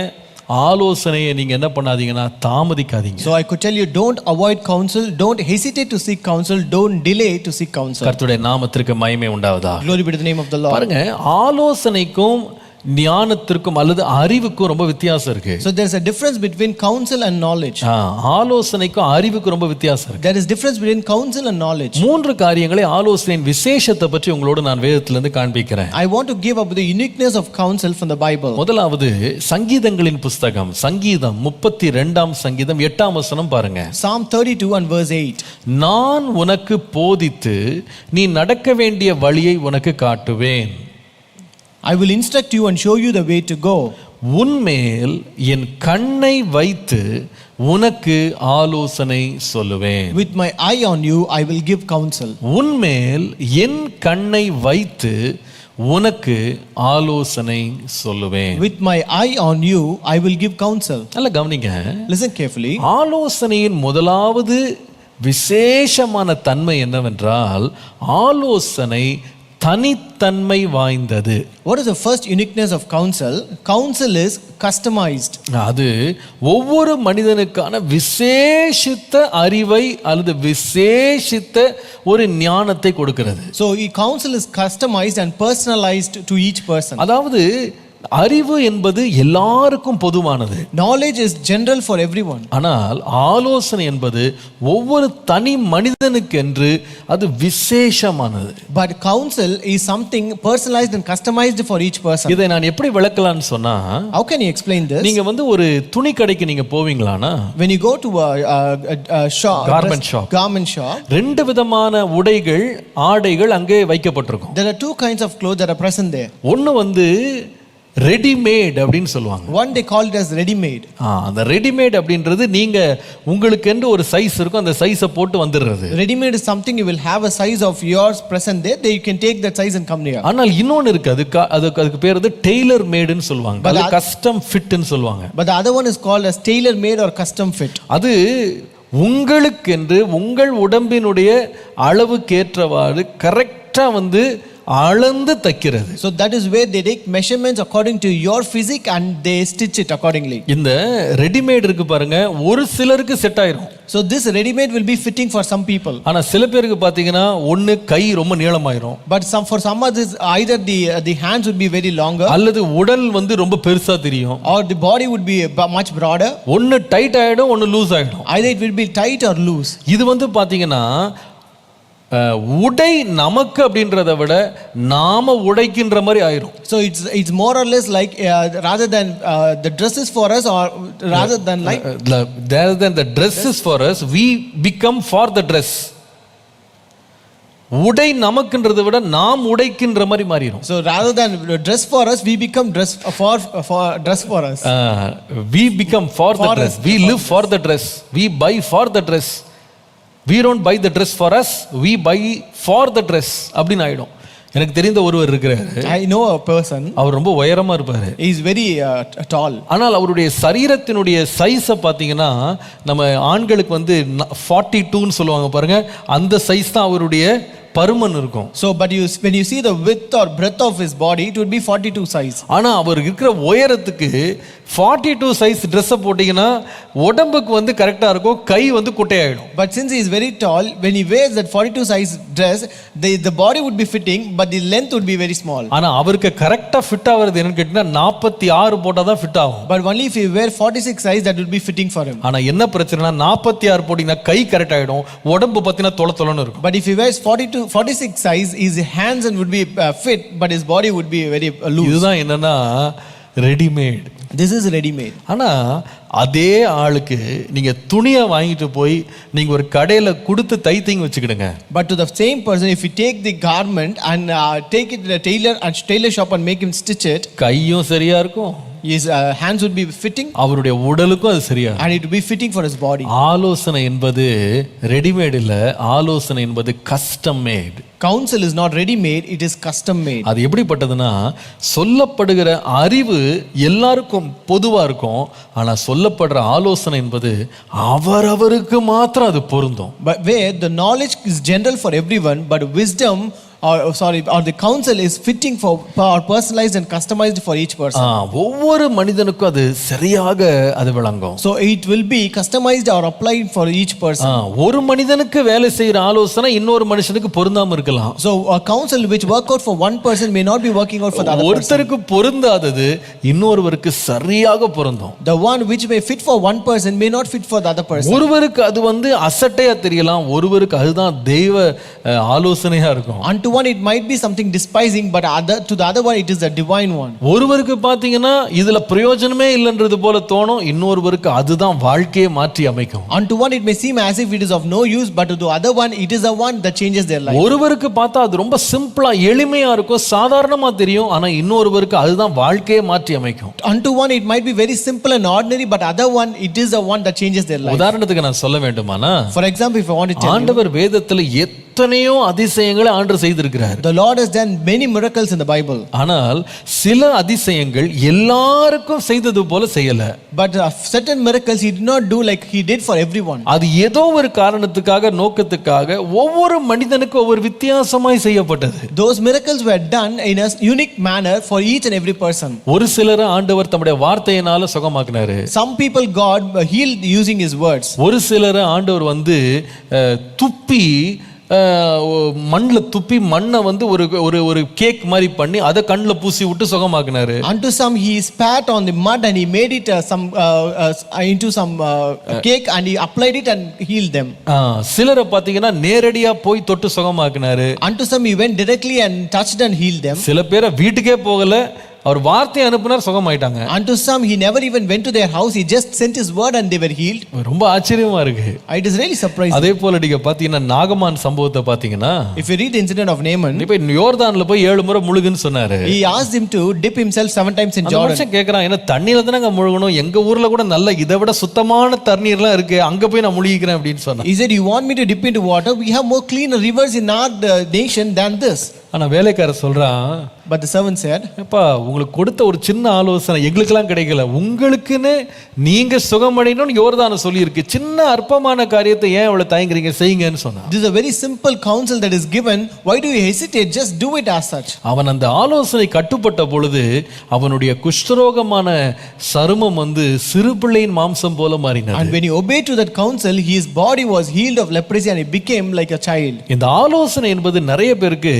ஆலோசனையை நீங்க என்ன பண்ணாதீங்கன்னா தாமதிக்காதீங்க. So I could tell you, don't avoid counsel, don't hesitate to seek counsel, don't delay to seek counsel. கர்த்தருடைய நாமத்திற்கு மகிமை உண்டாவதாக. Glory be to the name of the Lord. பாருங்க, ஆலோசனைக்கும் ஞானத்திற்கும் அல்லது அறிவுக்கும் ரொம்ப வித்தியாசம் இருக்கு. So there is a difference between counsel and knowledge. ஆலோசனைக்கும் அறிவுக்கும் ரொம்ப வித்தியாசம் இருக்கு. There is difference between counsel and knowledge. மூன்று காரியங்களை ஆலோசனையின் விசேஷத்தை பற்றி உங்களோடு நான் வேதத்திலிருந்து காண்பிக்கிறேன். I want to give up the uniqueness of counsel from the Bible. முதலாவது சங்கீதங்களின் புஸ்தகம், சங்கீதம் 32ஆம் சங்கீதம் 8ஆம் வசனம் பாருங்க. Psalm 32 and verse 8. நான் உனக்கு போதித்து நீ நடக்க வேண்டிய வழியை உனக்கு காட்டுவேன். I will instruct you and show you the way to go. உன்மேல் என் கண்ணை வைத்து உனக்கு ஆலோசனை சொல்லுவேன். With my eye on you I will give counsel. உன்மேல் என் கண்ணை வைத்து உனக்கு ஆலோசனை சொல்லுவேன். With my eye on you I will give counsel. நல்லா கவனிங்க. Listen carefully. ஆலோசனையின் முதலாவது விசேஷமான தன்மை என்னவென்றால் ஆலோசனை தனித்தன்மை வாய்ந்தது. What is the first uniqueness of counsel? Counsel is customized. அது ஒவ்வொரு மனிதனுக்கான விசேஷித்த அறிவை அல்லது விசேஷித்த ஒரு ஞானத்தை கொடுக்கிறது. So counsel is customized and personalized to each person. அதாவது அறிவு என்பது எல்லாருக்கும் பொதுவானது. Knowledge is general for everyone. ஆனால் ஆலோசனை என்பது ஒவ்வொரு தனி மனிதனுக்கென்று அது விசேஷமானது. But counsel is something personalized and customized for each person. இதை நான் எப்படி விளக்கலாம்னு சொன்னா, how can you explain this? நீங்க ஒரு துணி கடைக்கு நீங்க போவீங்களானா, when you go to a shop, garment shop, ரெண்டு விதமான உடைகள், ஆடைகள் அங்கே வைக்கப்பட்டிருக்கும். There are two kinds of clothes that are present there. ஒன்னு ரெடிமேட் அப்படின்னு சொல்லுவாங்க. One they call it as ready made. அந்த ரெடிமேட் அப்படின்றது நீங்க உங்களுக்கு என்று ஒரு சைஸ் இருக்கும், அந்த சைஸை போட்டு வந்துடுறது. Ready made is something you will have a size of yours present there, then you can take that size and come here. ஆனால் இன்னொன்னு இருக்கு, அதுக்கு பேர் டெய்லர் மேடுன்னு சொல்லுவாங்க, அது கஸ்டம் ஃபிட்னு சொல்லுவாங்க. But the other one is called as tailor made or custom fit. அது உங்களுக்கென்று உங்கள் உடம்பினுடைய அளவுக்கேற்றவாறு கரெக்டா அளந்து தைக்கிறது. So that is where they take measurements according to your physique and they stitch it accordingly. இந்த ரெடிமேட் இருக்கு பாருங்க, ஒரு சிலருக்கு செட் ஆயிரும். So this ready-made will be fitting for some people. ஆனா சில பேருக்கு பாத்தீங்கன்னா ஒண்ணு கை ரொம்ப நீளமாயிரும், But for some others, either the hands would be very longer, அல்லது உடல் வந்து ரொம்ப பெருசா தெரியும், or the body would be much broader. ஒண்ணு டைட் ஆயிடும், ஒண்ணு லூஸ் ஆயிடும். Either it will be tight or loose. இது வந்து பாத்தீங்கன்னா உடை நமக்கு அப்படின்றத விட நாம உடைக்கின்ற மாதிரி ஆயிரும். So it's more or less like rather than the dress is for us, or rather than like rather than the dress is for us, we become for the dress. உடை நமக்குன்றதை விட நாம் உடைக்கின்ற மாதிரி மாறிடும். So rather than dress for us, we become dress for dress for us. We become for the dress. We live for the dress. We buy for the dress. We don't buy the dress for us. We buy for the dress. அப்படின்னு ஆயிடும். எனக்கு தெரிந்த ஒருவர் இருக்கிறாரு. I know a person. அவர் ரொம்ப உயரமா இருப்பாரு. He is very tall. ஆனால் அவருடைய சரீரத்தினுடைய சைஸை பார்த்தீங்கன்னா நம்ம ஆண்களுக்கு வந்து 42ன்னு சொல்லுவாங்க பாருங்க, அந்த சைஸ் தான் அவருடைய பருமன் இருக்கும். So but when you see the width or breadth of his body, it would be 42 size. ஆனா அவர் இருக்கிற உயரத்துக்கு 42 சைஸ் Dress போட்டீங்கன்னா உடம்புக்கு வந்து கரெக்டா இருக்கும், கை வந்து குட்டையாயிடும். But since he is very tall, when he wears that 42 size dress, the body would be fitting, but the length would be very small. ஆனா அவருக்கு கரெக்டா ஃபிட் ஆவறது என்னன்னு கேட்டினா 46 போட்டா தான் ஃபிட் ஆகும். But only if he wear 46 size, that would be fitting for him. ஆனா என்ன பிரச்சனைனா 46 போட்டீங்கன்னா கை கரெக்ட் ஆயிடும், உடம்பு பத்தினா தொள தொளன்னு இருக்கும். But if he wears 46 size, his hands and would be fit, but his body would be very loose. இதுதான் என்னன்னா readymade. This is ready made. ஆனா அதே ஆளுக்கு நீங்க துணியை வாங்கிட்டு போய் நீங்க ஒரு கடையில கொடுத்து தைத்தீங்க வச்சுக்கிடுங்க. But to the same person, if you take the garment and take it to the tailor shop and make him stitch it, கையும் சரியா இருக்கும், his hands would be fitting, அவருடைய உடலுக்கும் அது சரியா, and it would be fitting for his body. ஆலோசனை என்பது readymade இல்ல, ஆலோசனை என்பது custom mat. Counsel is not ready made, it is custom made. அது எப்படிப்பட்டதுன்னா சொல்லப்படுகிற அறிவு எல்லாருக்கும் பொதுவா இருக்கும், ஆனா சொல்லப்படுற ஆலோசனை என்பது அவரவருக்கு மாத்திரம் அது பொருந்தும். But where the knowledge is general for everyone, but wisdom or the counsel is fitting for or personalized and customized for each person. ஒவ்வொரு மனிதனுக்கும் அது சரியாக அது விளங்கும். So it will be customized or applied for each person. ஒரு மனிதனுக்கு வேலை செய்யற ஆலோசனை இன்னொரு மனுஷனுக்கு பொருந்தாம இருக்கலாம். So a counsel which work out for one person may not be working out for the other person. ஒருத்தருக்கு பொருந்தாதது இன்னொருவருக்கு சரியாக பொருந்தும். The one which may fit for one person may not fit for the other person. ஒருவருக்கு அது வந்து அசட்டையா தெரியலாம், ஒருவருக்கு அதுதான் தெய்வ ஆலோசனையா இருக்கும். Unto one it might be something despising, but to the other one it is the divine one. ஒருவருக்கு பாத்தீங்கன்னா இதுல பிரயோஜனமே இல்லைன்றது போல தோணும், இன்னொருவருக்கு அதுதான் வாழ்க்கையை மாற்றி அமைக்கும். Unto one it may seem as if it is of no use, but to the other one it is the one that changes their life. ஒருவருக்கு பார்த்தா அது ரொம்ப சிம்பிளா எளிமையா இருக்கும், சாதாரணமா தெரியும், ஆனா இன்னொருவருக்கு அதுதான் வாழ்க்கையை மாற்றி அமைக்கும். Unto one it might be very simple and ordinary, but other one it is the one that changes their life. உதாரணத்துக்கு நான் சொல்ல வேண்டுமானா, For example, if I want to tell you, ஆண்டவர் வேதத்துல எத்தனையோ அதிசயங்களை ஆண்டவர் செய்திருக்கிறார். The Lord has done many miracles in the Bible. ஆனால் சில அதிசயங்கள் எல்லாருக்கும் செய்தது போல செய்யல. But certain miracles he did not do like he did for everyone. அது ஏதோ ஒரு காரணத்துக்காக நோக்கத்துக்காக ஒவ்வொரு மனிதனுக்கும் ஒவ்வொரு வித்தியாசமாய் செய்யப்பட்டது. Those miracles were done in a unique manner for each and every person. ஒரு சிலரை ஆண்டவர் தம்முடைய வார்த்தையினால சுகமாக்கினாரு. Some people God healed using his words. ஒரு சிலரை ஆண்டவர் வந்து துப்பி மண்ணில் துப்பி மண்ணை வந்து ஒரு ஒரு ஒரு கேக் மாதிரி பண்ணி அதை கண்ணில் பூசி விட்டு சுகமாக்குனாரு. Unto some he spat on the mud and he made it into some cake and he applied it and healed them. சிலரை பார்த்தீங்கன்னா நேரடியா போய் தொட்டு சுகமாக்குனாரு. Unto some he went directly and touched and healed them. சில பேரை வீட்டுக்கே போகல, அவர் வார்த்தை அனுப்புனார், சுகமாயிட்டாங்க. Unto some he never even went to their house, he just sent his word and they were healed. ரொம்ப ஆச்சரியமா இருக்கு. It is really surprising. அதே போல நீங்க பாத்தீங்கன்னா நாகமான் சம்பவத்தை பாத்தீங்கன்னா, if you read the incident of Naaman, இப்ப யோர்தான்ல போய் 7 முறை முழுகுன்னு சொன்னாரு. he asked him to dip himself 7 times in Jordan. மனுஷன் கேக்குறான், என்ன தண்ணியில தானங்க முழுகணும், எங்க ஊர்ல கூட நல்ல இதை விட சுத்தமான தண்ணீர்லாம் இருக்கு, அங்க போய் நான் முழுகிக்கிறேன் அப்படின்னு சொன்னான். He said, you want me to dip into water? We have more cleaner rivers in our nation than this. ஆனா வேலைக்காரர் சொல்றான், But the servant said, அப்பா உங்களுக்கு கொடுத்த ஒரு சின்ன ஆலோசனை எங்களுக்கெல்லாம் கிடைக்கல, உங்களுக்குன்னு நீங்க சுகமடையணும்னு யோர்தான சொல்லியிருக்கு, சின்ன அற்பமான காரியத்தை ஏன் அவ்வளவு தயங்குறீங்க, செய்யுங்கன்னு சொன்னான். this is a very simple counsel that is given. Why do you hesitate? Just do it as such. அவன் அந்த ஆலோசனை கட்டுப்பட்ட பொழுது அவனுடைய குஷ்டரோகமான சருமம் வந்து சிறு பிள்ளையின் மாம்சம் போல மாறினது. And when he obeyed to that counsel, his body was healed of leprosy and he became like a child. இந்த ஆலோசனை என்பது நிறைய பேருக்கு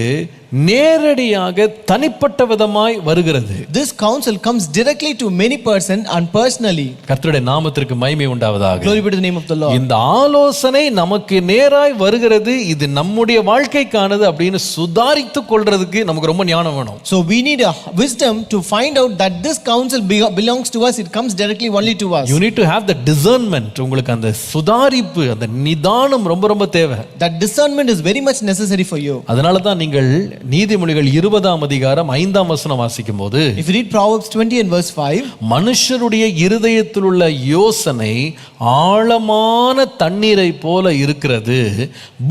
நேரடியாக தனிப்பட்ட விதமாய் வருகிறது. This counsel comes directly to many person and personally. கர்த்தருடைய நாமத்திற்கு மகிமை உண்டாவதாக. Glory be to the name of the Lord. இந்த ஆலோசனை நமக்கு நேராய் வருகிறது, இது நம்முடைய வாழ்க்கைக்கானது அப்படின்னு சுதாரித்துக் கொள்றதுக்கு நமக்கு ரொம்ப ஞானம் வேணும். So we need a wisdom to find out that this counsel belongs to us. It comes directly only to us. You need to have the discernment. உங்களுக்கு அந்த சுதாரிப்பு, அந்த நிதானம் ரொம்ப ரொம்ப தேவை. That discernment is very much necessary for you. அதனால தான் நீங்கள் நீதிமொழிகள் 20ஆம் அதிகாரம் 5ஆம் வசனம் வாசிக்கும் போது, If you read Proverbs 20 and verse 5, மனுஷருடைய இருதயத்தில் உள்ள யோசனை ஆழமான தண்ணீரை போல இருக்கிறது,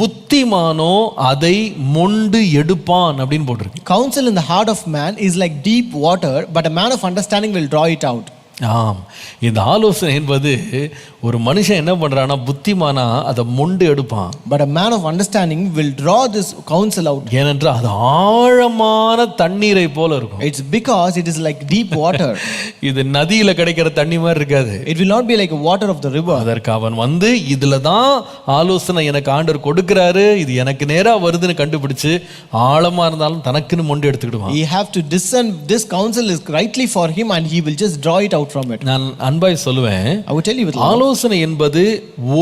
புத்திமானோ அதை மொண்டு எடுப்பான் அப்படின்னு போட்டிருக்கு. counsel in the heart of man is like deep water, but a man of understanding will draw it out. ஆம், இந்த ஆலோசனை என்பது ஒரு மனுஷன் என்ன பண்றானா, புத்திமானா அதை மொண்டு எடுப்பான். But a man of understanding will draw this counsel out. ஏனென்றால் அது ஆழமான தண்ணீரை போல இருக்கும். It's because it is like deep water. இது நதியில கிடைக்கிற தண்ணி மாதிரி இருக்காது. It will not be like a water of the river. அதற்கு அவன் வந்து இதுல தான் ஆலோசனை எனக்கு ஆண்டவர் கொடுக்கிறாரு, இது எனக்கு நேரா வருதுன்னு கண்டுபிடிச்சு ஆழமா இருந்தாலும் தனக்குன்னு மொண்டு எடுத்துக்கிடுவான். He have to discern this counsel is rightly for him and he will just draw it out from it. நான் அன்பாய் சொல்லுவேன், I will tell you with love. ஆலோசனை என்பது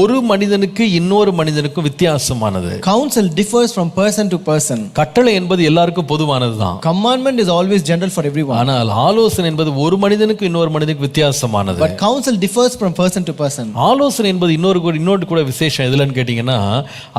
ஒரு மனிதனுக்கு இன்னொரு மனிதனுக்கும் வித்தியாசமானது. Counsel differs from person to person. கட்டளை என்பது எல்லாருக்கும் பொதுவானதுதான். Commandment is always general for everyone. ஆனால் ஆலோசனை என்பது ஒரு மனிதனுக்கு இன்னொரு மனிதனுக்கு வித்தியாசமானது. But counsel differs from person to person. ஆலோசனை என்பது இன்னொரு கூட விசேஷம் எதுலன்னு கேட்டீங்கன்னா,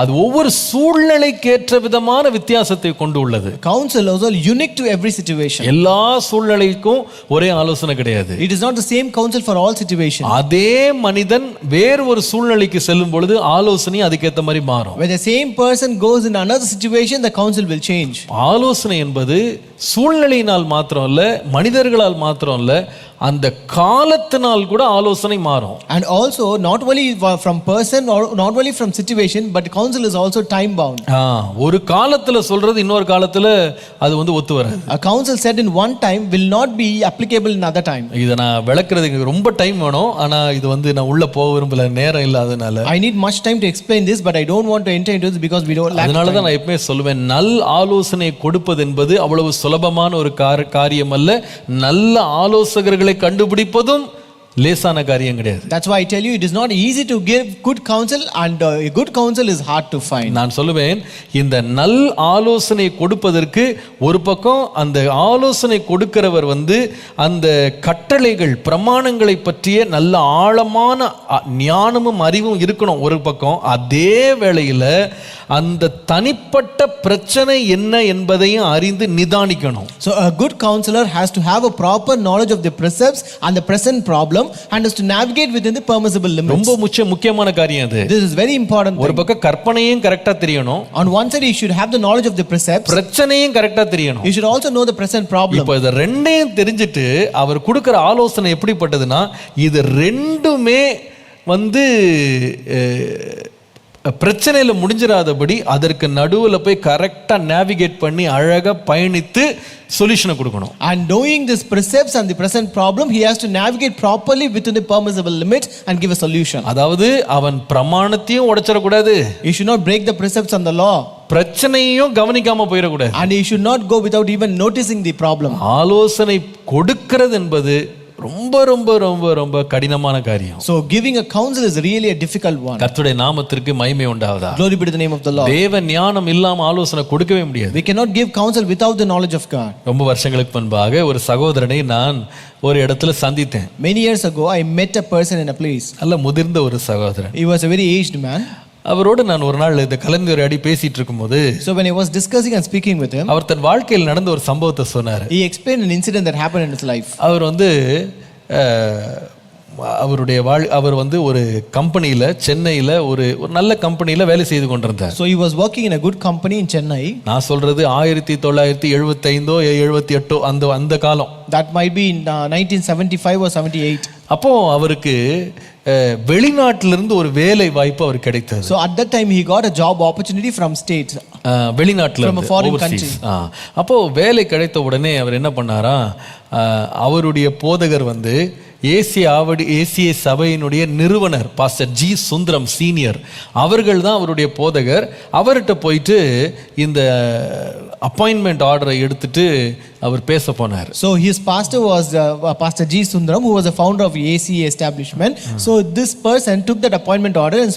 அது ஒவ்வொரு சூழ்நிலைக்கு ஏற்ற விதமான வித்தியாசத்தை கொண்டு உள்ளது. Counsel is also unique to every situation. எல்லா சூழ்நிலைக்கும் ஒரே ஆலோசனை கிடையாது. It is not the same counsel for all situations. அதே மனிதன் வேறு ஒரு சூழ்நிலைக்கு செல்லும் பொழுது ஆலோசனை அதுக்கேற்ற மாதிரி மாறும். When the same person goes in another situation, the counsel will change. ஆலோசனை என்பது சூழ்நிலையினால் மாத்திரம் இல்ல, மனிதர்களால் மாத்திரம் இல்ல, அந்த காலத்தினால் கூட ஆலோசனை மாறும். And also not only from person or not only from situation, but counsel is also time bound. ஒரு காலத்துல சொல்றது இன்னொரு காலத்துல அது வந்து ஒத்து வராது. A counsel said in one time will not be applicable in other time. இத நான் விளக்குறதுக்கு ரொம்ப டைம் வேணும், ஆனா இது வந்து நான் உள்ள போக விரும்பல, நேரம் இல்லாதனால. I need much time to explain this, but I don't want to enter into this because we don't lack time. அதனால தான் நான் எப்பவுமே சொல்லுவேன், நல் ஆலோசனை கொடுப்பது என்பது அவ்வளவு சுலபமான ஒரு காரியம் அல்ல. நல்ல ஆலோசகர்களை கண்டுபிடிப்பதும் லேசான காரியம் கிடையாது. That's why I tell you it is not easy to give good counsel, and a good counsel is hard to find. நான் சொல்லுவேன், இந்த நல் ஆலோசனை கொடுப்பதற்கு ஒரு பக்கம் அந்த ஆலோசனை கொடுக்கிறவர் வந்து அந்த கட்டளைகள் பிரமாணங்களை பற்றிய நல்ல ஆழமான ஞானமும் அறிவும் இருக்கணும் ஒரு பக்கம். அதே வேளையில் அந்த தனிப்பட்ட பிரச்சனை என்ன என்பதையும் அறிந்து நிதானிக்கணும். So a good counselor has to have a proper knowledge of the precepts and the present problem and has to navigate within the permissible limits. ரொம்ப முக்கியமான காரியம் அது. This is very important. ஒரு பக்கம் கற்பனையும் கரெக்டா தெரியணும். On one side you should have the knowledge of the precepts. பிரச்சனையும் கரெக்டா தெரியணும். You should also know the present problem. இப்போ இத ரெண்டையும் தெரிஞ்சிட்டு அவர் கொடுக்கிற ஆலோசனை எப்படிப்பட்டதுன்னா, இது ரெண்டுமே வந்து பிரச்சனையில முடிஞ்சிராதபடி அதற்கு நடுவுல போய் கரெக்டா நேவிகேட் பண்ணி அழகா பயணித்து சொல்யூஷனை கொடுக்கணும். And knowing this precepts and the present problem, he has to navigate properly within the permissible limits and give a solution. அதாவது அவன் பிரமாணத்தையும் உடைச்சிட கூடாது, He should not break the precepts and the law, பிரச்சனையும் கவனிக்காம போயிட கூடாது, and he should not go without even noticing the problem. ஆலோசனை கொடுக்கிறது என்பது ரொம்ப ரொம்ப ரொம்ப ரொம்ப கடினமான காரியம். So giving a counsel is really a difficult one. கர்த்தருடைய நாமத்திற்கு மகிமை உண்டாவதா. Glory be to the name of the Lord. தேவ ஞானம் இல்லாம ஆலோசனை கொடுக்கவே முடியாது. We cannot give counsel without the knowledge of God. ரொம்ப வருஷங்களுக்கு முன்பாக ஒரு சகோதரனை நான் ஒரு இடத்துல சந்தித்தேன். Many years ago I met a person in a place. நல்ல முதிர்ந்த ஒரு சகோதரன். He was a very aged man. அவரோடு நான் ஒரு நாள் இந்த கலந்துரையாடி பேசிட்டு இருக்கும்போது, So when I was discussing and speaking with him, அவர் தன் வாழ்க்கையில் நடந்த ஒரு சம்பவத்தை சொன்னார். he explained an incident that happened in his life. அவர் வந்து அவர் வந்து ஒரு கம்பெனியில் சென்னையில் ஒரு நல்ல கம்பெனியில் வேலை செய்து கொண்டிருந்தார். So he was working in a good company in Chennai. நான் சொல்றது 1975 78 அந்த காலம். That might be in 1975 or 78. அப்போ அவருக்கு வெளிநாட்டிலிருந்து ஒரு வேலை வாய்ப்பு அவர் கிடைத்தது. So at that time he got a job opportunity from states. வெளிநாட்டில் From a foreign country. அப்போ வேலை கிடைத்த உடனே அவர் என்ன பண்ணாரா, அவருடைய போதகர் வந்து ஏசிய சபையினுடைய நிறுவனர் பாஸ்டர் ஜி சுந்தரம் சீனியர் அவர்கள் தான் அவருடைய போதகர். அவர்கிட்ட போயிட்டு இந்த அப்பாயின்மெண்ட் ஆர்டரை எடுத்துட்டு அவர் பேச போனார். So his pastor was Pastor G Sundaram, who was the founder of ACA establishment. So this person took that appointment order and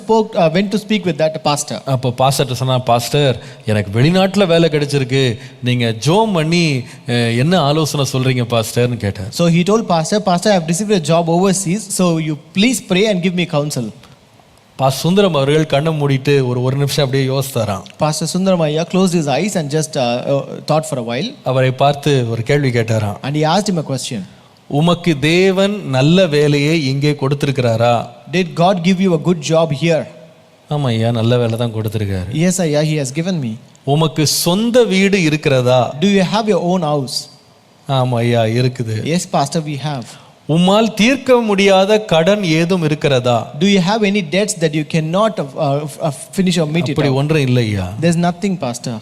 went to speak with that pastor. அப்போ பாஸ்டர் சொன்னா, பாஸ்டர் எனக்கு வெளிநாட்டில் வேலை கிடைச்சிருக்கு, நீங்க ஜோம் பண்ணி என்ன ஆலோசனை சொல்றீங்க பாஸ்டர்னு கேட்டார். So he told pastor, I have received a job overseas, so you please pray and give me counsel. Sundaram அவர்கள் கண்ணை மூடிட்டு ஒரு நிமிஷம் அப்படியே யோசித்தாராம். Pastor Sundaram Ayya closed his eyes and just thought for a while. அவரை பார்த்து ஒரு கேள்வி கேட்டாராம். And he asked him a question. உமக்கு தேவன் நல்ல வேலையை இங்கே கொடுத்திருக்கிறாரா? Did God give you a good job here? ஆமா ஐயா, நல்ல வேலை தான் கொடுத்திருக்காரு. Yes Ayya, he has given me. உமக்கு சொந்த வீடு இருக்கிறதா? Do you have your own house? ஆமா ஐயா, இருக்குது. Yes pastor, we have. உம்மால் தீர்க்க முடியாத கடன் ஏதும் இருக்கிறதா? Do you have any debts that you cannot finish or meet it? அப்படி ஒன்றும் இல்லை ஐயா. There's nothing pastor.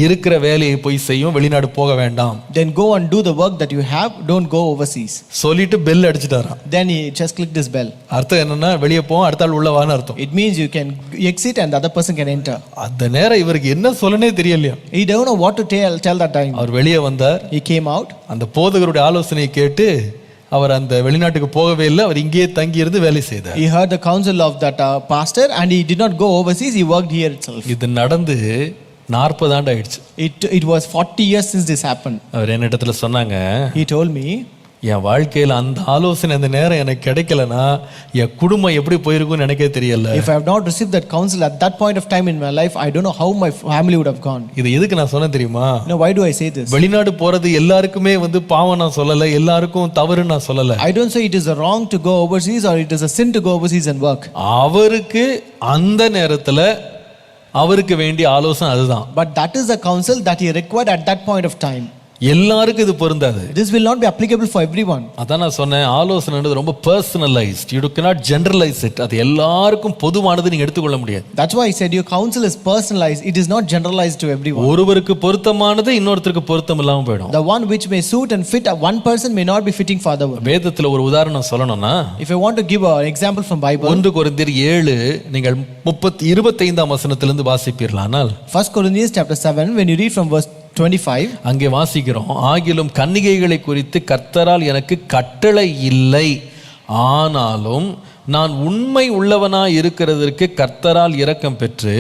இருக்கிற வேலையை போய் செய்யும், வெளிநாடு போக வேண்டாம். Then go and do the work that you have, don't go overseas. சொல்லிட்டு bell அடிச்சிட்டாராம். Then he just clicked his bell. அர்த்தம் என்னன்னா, வெளியே போ, அடுத்த ஆள் உள்ள வான்னு அர்த்தம். It means you can exit and the other person can enter. அந்த நேரம் இவருக்கு என்ன சொல்லனே தெரியலையா. He don't know what to tell that time. அவர் வெளியே வந்தார். He came out. அந்த போதகருடைய ஆலோசனையை கேட்டு அவர் அந்த வெளிநாட்டுக்கு போகவே இல்லை, அவர் இங்கேயே தங்கி இருந்து வேலை செய்தார். He heard the counsel of that pastor and he did not go overseas, he worked here itself. இது நடந்து 40 ஆண்டு ஆயிடுச்சு. It was 40 years since this happened. அவர் என்னிடத்துல சொன்னாங்க, He told me, என் வாழ்க்கையில் அந்த ஆலோசனை அந்த நேரம் எனக்கு கிடைக்கலனா என் குடும்பம் எப்படி போயிருக்கும்னு எனக்கே தெரியல. if I have not received that counsel at that point of time in my life, I don't know how my family would have gone. இது எதுக்கு நான் சொன்னேன் தெரியுமா? Now why do I say this? வெளிநாடு போறது எல்லாருக்குமே வந்து பாவம் நான் சொல்லல, எல்லாருக்கும் தவறு நான் சொல்லல. I don't say it is wrong to go overseas or it is a sin to go overseas and work. அவருக்கு அந்த நேரத்துல அவருக்கு வேண்டிய ஆலோசனை அதுதான். But that is the counsel that he required at that point of time. எல்லாருக்கும் இது பொருந்தாது. This will not be applicable for everyone. அதான் நான் சொன்னேன், ஆலோசனைன்றது ரொம்ப personalised. you cannot generalize it. அது எல்லாருக்கும் பொதுவானது நீங்க எடுத்துக்கொள்ள முடியாது. That's why I said your counsel is personalized. It is not generalized to everyone. ஒருவருக்கு பொருத்தமானது இன்னொருத்தருக்கு பொருத்தம் இல்லாம போய்டும். The one which may suit and fit one person may not be fitting for other one. வேதத்துல ஒரு உதாரணம் சொல்லணும்னா, if I want to give an example from Bible, 1 கொரிந்தியர் 7 நீங்கள் 25ஆம் வசனத்திலிருந்து வாசிப்பீர்களானால், 1 Corinthians chapter 7 when you read from verse 25, அங்கே வாசிக்கிறோம், ஆகிலும் கன்னிகைகளை குறித்து கர்த்தரால் எனக்கு கட்டளை இல்லை, ஆனாலும் நான் உண்மை உள்ளவனாய் இருக்கிறதற்கு கர்த்தரால் இரக்கம் பெற்று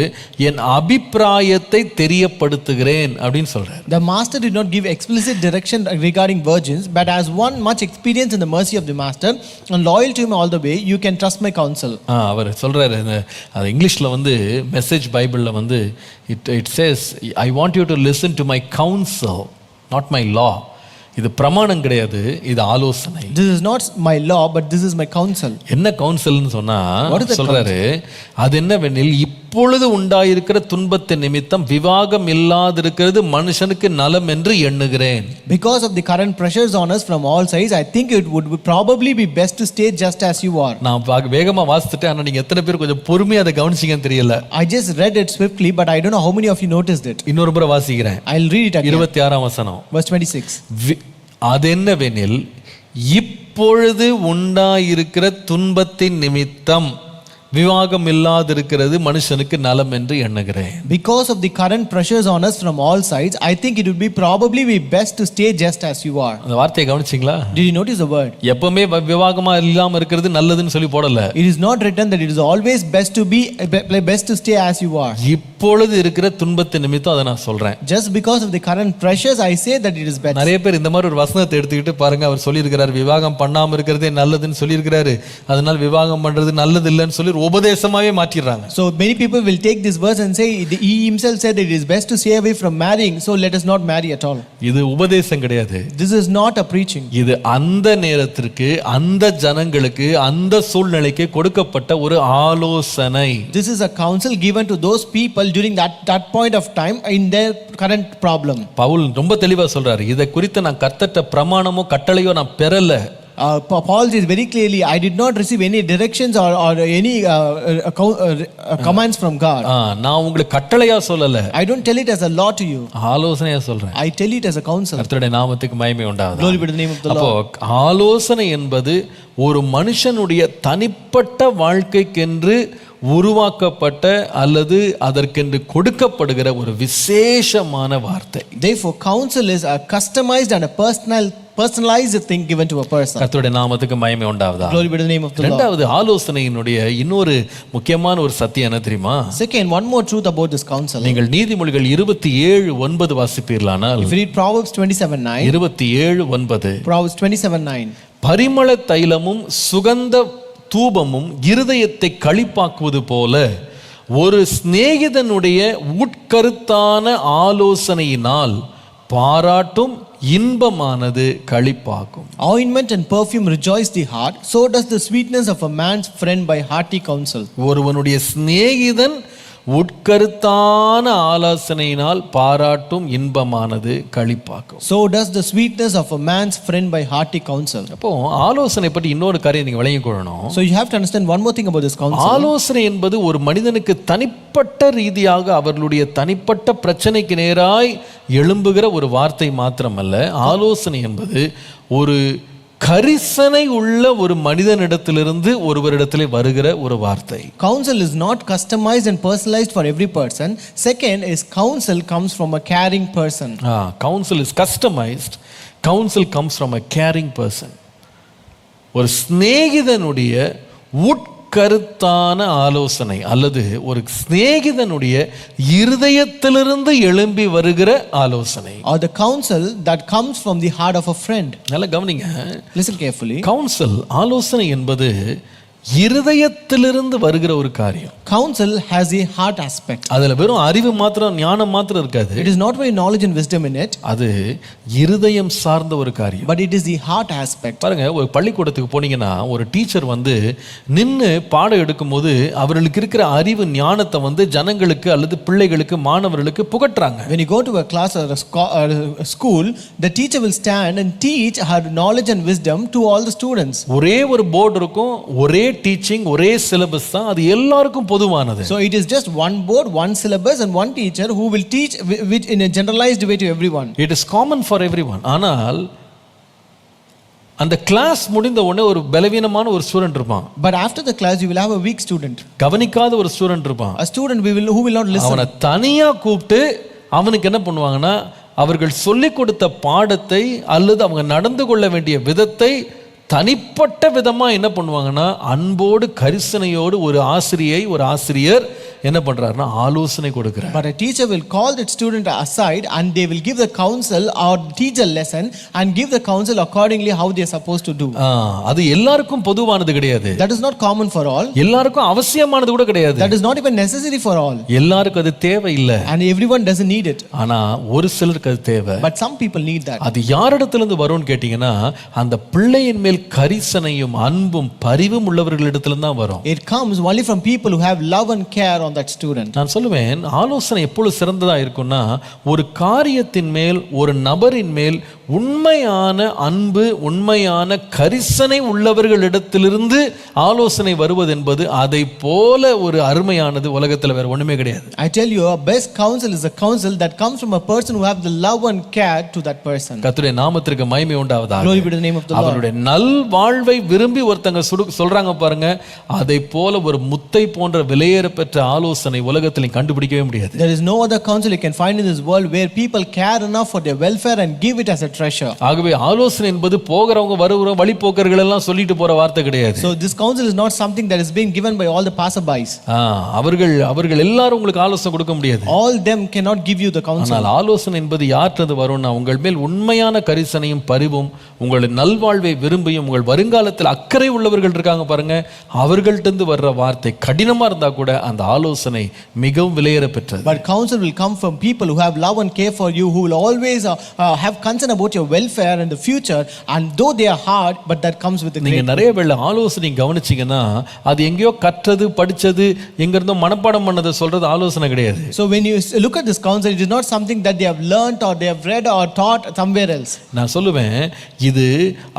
என் அபிப்பிராயத்தை தெரியப்படுத்துகிறேன் அப்படின்னு சொல்றார். The master did not give explicit direction regarding virgins, but as one much experience in the mercy of the master and loyal to him all the way, you can trust my counsel. அவர் சொல்றாரு, அது இங்கிலீஷ்ல வந்து message பைபிள்ல வந்து it says I want you to listen to my counsel, not my law. இது பிரமாணம் கிடையாது, இது ஆலோசனை. This is not my law, but this is my counsel. என்ன கவுன்சில்னு சொன்னா சொல்றாரு, அது என்னவெனில் இப்பொழுது உண்டாயிருக்கிற துன்பத்தின் நிமித்தம் விவாகம் இல்லாதிருக்கிறது மனுஷனுக்கு நலம் என்று எண்ணுகிறேன். Because of the current pressures on us from all sides, I think it would probably be best to stay just as you are. நான் வேகமா வாசிச்சுட்டேன், ஆனா நீங்க எத்தனை பேர் கொஞ்சம் பொறுமையா அதை கவனிச்சீங்கன்னு தெரியல. I just read it swiftly, but I don't know how many of you noticed it. இன்னொரு முறை வாசிக்கிறேன். I'll read it again. 26ஆம் வசனம். Verse 26. அதென்னவெனில் இப்பொழுது உண்டாயிருக்கிற துன்பத்தின் நிமித்தம் விவாகம் இல்லாதிருக்கிறது மனுஷனுக்கு நலம் என்று எண்ணுகிறேன். Because of the current pressures on us from all sides, I think it would be probably be best to stay just as you are. அந்த வார்த்தையை கவனிச்சீங்களா? Did you notice the word? எப்பவுமே விவாகமா இல்லாம இருக்கிறது நல்லதுன்னு சொல்லி போடல. It is not written that it is always best to stay as you are. இப்பொழுது இருக்கிற துன்பத்தின் நிமித்தம் அதை நான் சொல்றேன். Just because of the current pressures, I say that it is better. நிறைய பேர் இந்த மாதிரி ஒரு வசனத்தை எடுத்துக்கிட்டு பாருங்க, அவர் சொல்லியிருக்கிறார் விவாகம் பண்ணாம இருக்கிறதே நல்லதுன்னு சொல்லியிருக்கிறாரு, அதனால விவாகம் பண்றது நல்லது இல்லைன்னு சொல்லி ஒரு உபதேசமாவே மாற்றிடுறாங்க. So many people will take this verse and say he himself said it is best to stay away from marrying, so let us not marry at all. இது உபதேசம் கிடையாது. This is not a preaching. இது அந்த நேரத்திற்கு அந்த ஜனங்களுக்கு அந்த சூழ்நிலைக்கு கொடுக்கப்பட்ட ஒரு ஆலோசனை. This is a counsel given to those people during that point of time in their current problem. Pavul ரொம்ப தெளிவா சொல்றாரு, இதை குறித்து நான் கர்த்தர்ட்ட பிரமாணமோ கட்டளையோ நான் பெறல. Paul says very clearly, I did not receive any directions or any commands from God. நான் உங்களுக்கு கட்டளையா சொல்லல. I don't tell it as a law to you. ஆலோசனையா சொல்றேன். I tell it as a counsel. கர்த்தருடைய நாமத்துக்கு மகிமை உண்டாவதாக. Glory be to the name of the Lord. அப்போ ஆலோசனை என்பது ஒரு மனுஷனுடைய தனிப்பட்ட வாழ்க்கைக்கென்று உருவாக்கப்பட்ட அல்லது அதற்கென்று கொடுக்கப்படுகிற ஒரு விசேஷமான வார்த்தை. Therefore counsel is a customized and a personalized thing given to a person. கர்த்தருடைய நாமத்துக்கு மகிமை உண்டாவதாக. Glory be to the name of the Lord. இரண்டாவது ஆலோசனையினுடைய இன்னொரு முக்கியமான ஒரு சத்தியம் என்ன தெரியுமா? Second, one more truth about this counsel. நீங்கள் நீதிமொழிகள் 27:9 வாசிப்பீர்களானால், if you read Proverbs 27:9, 27:9, Proverbs 27:9, பரிமள தைலமும் சுகந்த தூபமும் இருதயத்தை களிப்பாக்குவது போல ஒரு சிநேகிதனுடைய உட்கருத்தான ஆலோசனையினால் பாராட்டும் இன்பமானது களிப்பாக்கும். Ointment and perfume rejoice the heart, so does the sweetness of a man's friend by hearty counsel. ஒருவனுடைய சிநேகிதன் உட்கருத்தான ஆலோசனையினால் பாராட்டும் இன்பமானது களிப்பாக்கும். So does the sweetness of a man's friend by hearty counsel. அப்போ ஆலோசனை பற்றி இன்னொரு காரியம் நீங்க விளங்கிக் கொள்ளணும். So you have to understand one more thing about this counsel. ஆலோசனை என்பது ஒரு மனிதனுக்கு தனிப்பட்ட ரீதியாக அவர்களுடைய தனிப்பட்ட பிரச்சனைக்கு நேராய் எழும்புகிற ஒரு வார்த்தை மாத்திரமல்ல. ஆலோசனை என்பது ஒரு கரிசனை உள்ள ஒரு மனிதனிடத்திலிருந்து ஒருவரிடத்திலே வருகிற ஒரு வார்த்தை. Counsel is not customized and personalized for every person. Second is counsel comes from a caring person. Counsel is customized. Counsel comes from a caring person. ஒரு சிநேகிதனுடைய உட்கருத்தான ஆலோசனை அல்லது ஒரு சிநேகிதனுடைய இருதயத்திலிருந்து எழும்பி வருகிற ஆலோசனை. Or the counsel that comes from the heart of a friend. நல்லா கவனிங்க. Listen carefully. கவுன்சில் ஆலோசனை என்பது இருதயத்திலிருந்து வருகிற ஒரு காரியம். Counsel has a heart aspect. அதுல வெறும் அறிவு மாத்திரம் ஞானம் மாத்திரம் இருக்காது. It is not very knowledge and wisdom in it. அது இருதயம் சார்ந்த ஒரு காரியம். But it is the heart aspect. பாருங்க, ஒரு பள்ளிக்கூடத்துக்கு போனீங்கன்னா ஒரு டீச்சர் நின்னு பாடம் எடுக்கும்போது அவர்களுக்கு இருக்கிற அறிவு ஞானத்தை ஜனங்களுக்கு அல்லது பிள்ளைகளுக்கு மாணவர்களுக்கு புகட்டுறாங்க. When you go to a class or a school, the teacher will stand and teach her knowledge and wisdom to all the students. ஒரே ஒரு போர்டு இருக்கும், ஒரே டீச்சிங், ஒரே சிலபஸ் தான், அது எல்லாருக்கும் பொதுவானது. So it is just one board, one syllabus and one teacher who will teach which in a generalized way to everyone. It is common for everyone. ஆனால் அந்த கிளாஸ் முடிந்த உடனே ஒரு பலவீனமான ஒரு ஸ்டூடெண்ட் இருப்பான். But after the class you will have a weak student. கவனிக்காத ஒரு student இருப்பான். A student who will not listen. அவனை தனியா கூப்பிட்டு அவனுக்கு என்ன பண்ணுவாங்கன்னா, அவர்கள் சொல்லிக் கொடுத்த பாடத்தை அல்லது அவங்க நடந்து கொள்ள வேண்டிய விதத்தை தனிப்பட்ட விதமா என்ன பண்ணுவாங்கன்னா, அன்போடு கரிசனையோடு ஒரு ஆசிரியர் என்ன பண்றாருன்னா ஆலோசனை கொடுக்கிறார். But a teacher will call that student aside and they will give the counsel or teach a lesson and give the counsel accordingly how they are supposed to do. அது எல்லாருக்கும் பொதுவானது கிடையாது. That is not common for all. எல்லாருக்கும் அவசியமானது கூட கிடையாது. That is not even necessary for all. எல்லாருக்கும் அது தேவை இல்ல. And everyone doesn't need it. ஆனா ஒரு சிலருக்கு அது தேவை. But some people need that. அது யாரிடத்துல இருந்து வரும்னு கேட்டீங்கன்னா, அந்த பிள்ளையின் மேல் கரிசனையும் அன்பும் பரிவும் உள்ளவர்களிடத்துல தான் வரும். It comes only from people who have love and care on that student. நான் சொல்லுவேன், ஆலோசனை எப்பொழுது சிறந்ததா இருக்கும்னா, ஒரு காரியத்தின் மேல் ஒரு நபரின் மேல் உண்மையான அன்பு உண்மையான கரிசனை உள்ளவர்களிடத்திலிருந்து ஆலோசனை வருவது என்பது அதை போல ஒரு அருமையானது உலகத்தில் வேற ஒண்ணுமே கிடையாது. I tell you, a best counsel is a counsel that comes from a person who have the love and care to that person. கர்த்தருடைய நாமத்திற்கு மகிமை உண்டாவதாக. Glory be to the name of the Lord. அவருடைய நல் வாழ்வை விரும்பி ஒருத்தங்க சொல்றாங்க பாருங்க, அதை போல ஒரு முத்தை போன்ற விலையேற பெற்ற ஆலோசனை உலகத்தில் கண்டுபிடிக்கவே முடியாது. There is no other counsel you can find in this world where people care enough for their welfare and give it as a treasure. ஆகவே ஆலோசனை என்பது போகிறவங்க வருகிற வழிபோக்கர்கள் எல்லாம் சொல்லிட்டு போற வார்த்தை கிடையாது. So this counsel is not something that is being given by all the passerbys. அவர்கள் எல்லாரும் உங்களுக்கு ஆலோசனை கொடுக்க முடியாது. All them cannot give you the counsel. ஆனால் ஆலோசனை என்பது யார்கிட்ட வரும்னா, உங்கள் மேல் உண்மையான கரிசனையும் பரிவும் உங்களுடைய நல்வாழ்வை விரும்பியும் தெரியும். உங்கள் வருங்காலத்தில் அக்கறை உள்ளவர்கள் இருக்காங்க பாருங்க, அவர்கள்ட்ட வர்ற வார்த்தை கடினமா இருந்தா கூட அந்த ஆலோசனை மிகவும் விலையேற பெற்றது. But counsel will come from people who have love and care for you, who will always have concern about your welfare and the future, and though they are hard, but that comes with a நீங்க great. நிறைய வேளை ஆலோசனை கவனிச்சீங்கன்னா அது எங்கேயோ கற்றது படிச்சது எங்க இருந்தோ மனப்பாடம் பண்ணதை சொல்றது ஆலோசனை கிடையாது. So when you look at this counsel, it is not something that they have learnt or they have read or taught somewhere else. நான் சொல்லுவேன், இது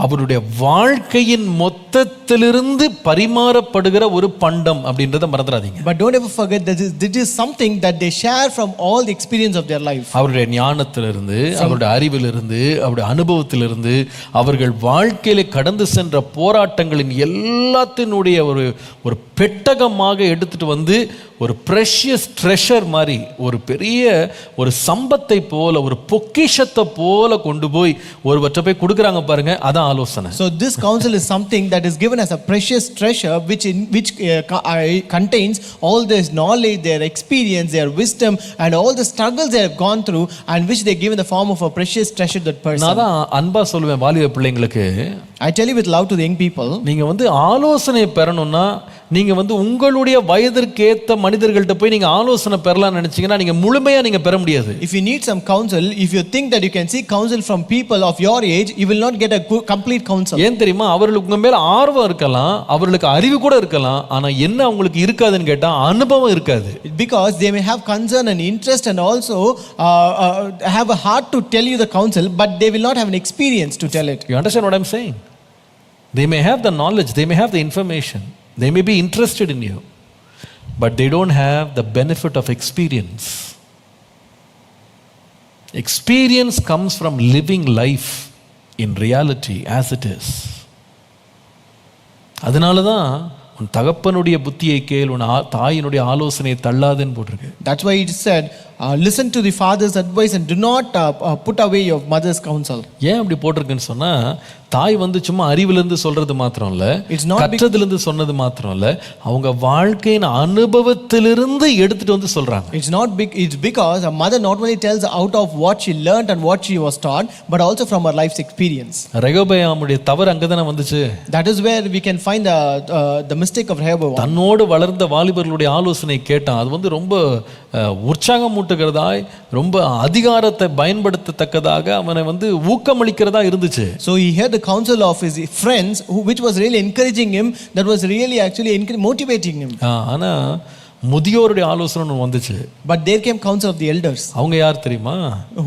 அவருடைய வாழ்க்கையின் மொத்தத்திலிருந்து பரிமாறப்படுகிற ஒரு பண்டம் அப்படின்றத மறந்துடாதீங்க. But don't ever forget that this is something that they share from all the experience of their life. அவருடைய ஞானத்திலிருந்து, அவருடைய அறிவிலிருந்து, அவருடைய அனுபவத்திலிருந்து, அவர்கள் வாழ்க்கையில கடந்து சென்ற போராட்டங்களின் எல்லாத்தினுடைய ஒரு பெட்டகமாக எடுத்துட்டு வந்து ஒரு precious treasure மாதிரி ஒரு பெரிய ஒரு சம்பத்தை போல ஒரு பொக்கிஷத்தை போல கொண்டு போய் ஒருவற்றை போய் கொடுக்குறாங்க பாருங்க, அதான் ஆலோசனை. So this counsel is something that is given as a precious treasure which contains all this knowledge, their experience, their wisdom and all the struggles they have gone through, and which they give in the form of a precious treasure to that person. நான் தான் அன்பா சொல்லுவேன் வாலிப பிள்ளைங்களுக்கு, I tell you with love to the young people, நீங்க ஆலோசனை பெறணும்னா நீங்க உங்களுடைய வயதிற்கு ஏத்த மனிதர்கள்ட்ட போய் நீங்க ஆலோசனை பெறலாம் நினைச்சீங்கன்னா நீங்க முழுமையா நீங்க பெற முடியாது. if you need some counsel, if you think that you can seek counsel from people of your age, you will not get a complete counsel. ஏன் தெரியுமா? அவர்களுக்கு உங்க மேல ஆர்வம் இருக்கலாம், அவர்களுக்கு அறிவு கூட இருக்கலாம், ஆனா என்ன அவங்களுக்கு இருக்காதுன்னு கேட்டா அனுபவம் இருக்காது. Because they may have concern and interest and also have a heart to tell you the counsel, but they will not have an experience to tell it. You understand what I'm saying? They may have the knowledge, they may have the information, they may be interested in you, but they don't have the benefit of experience. Experience comes from living life in reality as it is. அதனால தான் உன் தகப்பனுடைய புத்தியை கேள், உன் தாயினுடைய ஆலோசனையை தள்ளாதேன்னு போட்டிருக்கு. That's why it said, listen to the father's advice and do not put away your mother's counsel. ஏன் அப்படி போட்டிருக்குன்னு சொன்னா, தாய் சும்மா அறிவிலிருந்து சொல்றது மாத்திரம் இல்ல, கற்றதிலிருந்து சொன்னது மாத்திரம் இல்ல, அவங்க வாழ்க்கையின் அனுபவத்திலிருந்து எடுத்துட்டு சொல்றாங்க. It's because a mother not only tells out of what she learned and what she was taught, but also from her life's experience. ரெகொபெயாமுடைய தவறு அங்கதானே வந்துச்சு. That is where we can find the mistake of Rehoboam. தன்னோடு வளர்ந்த வாலிபர்களுடைய ஆலோசனை கேட்டான். அது ரொம்ப உற்சாகமூட்டுகிறதாய், ரொம்ப அதிகாரத்தை பயன்படுத்தத்தக்கதாக அவனை ஊக்கமளிக்கிறதா இருந்துச்சு. So he heard the counsel of his friends, which was really encouraging him, that was really actually motivating him. ஆனா முதியோருடைய ஆலோசனை வந்துச்சு. But there came counsel of the elders. அவங்க யார் தெரியுமா?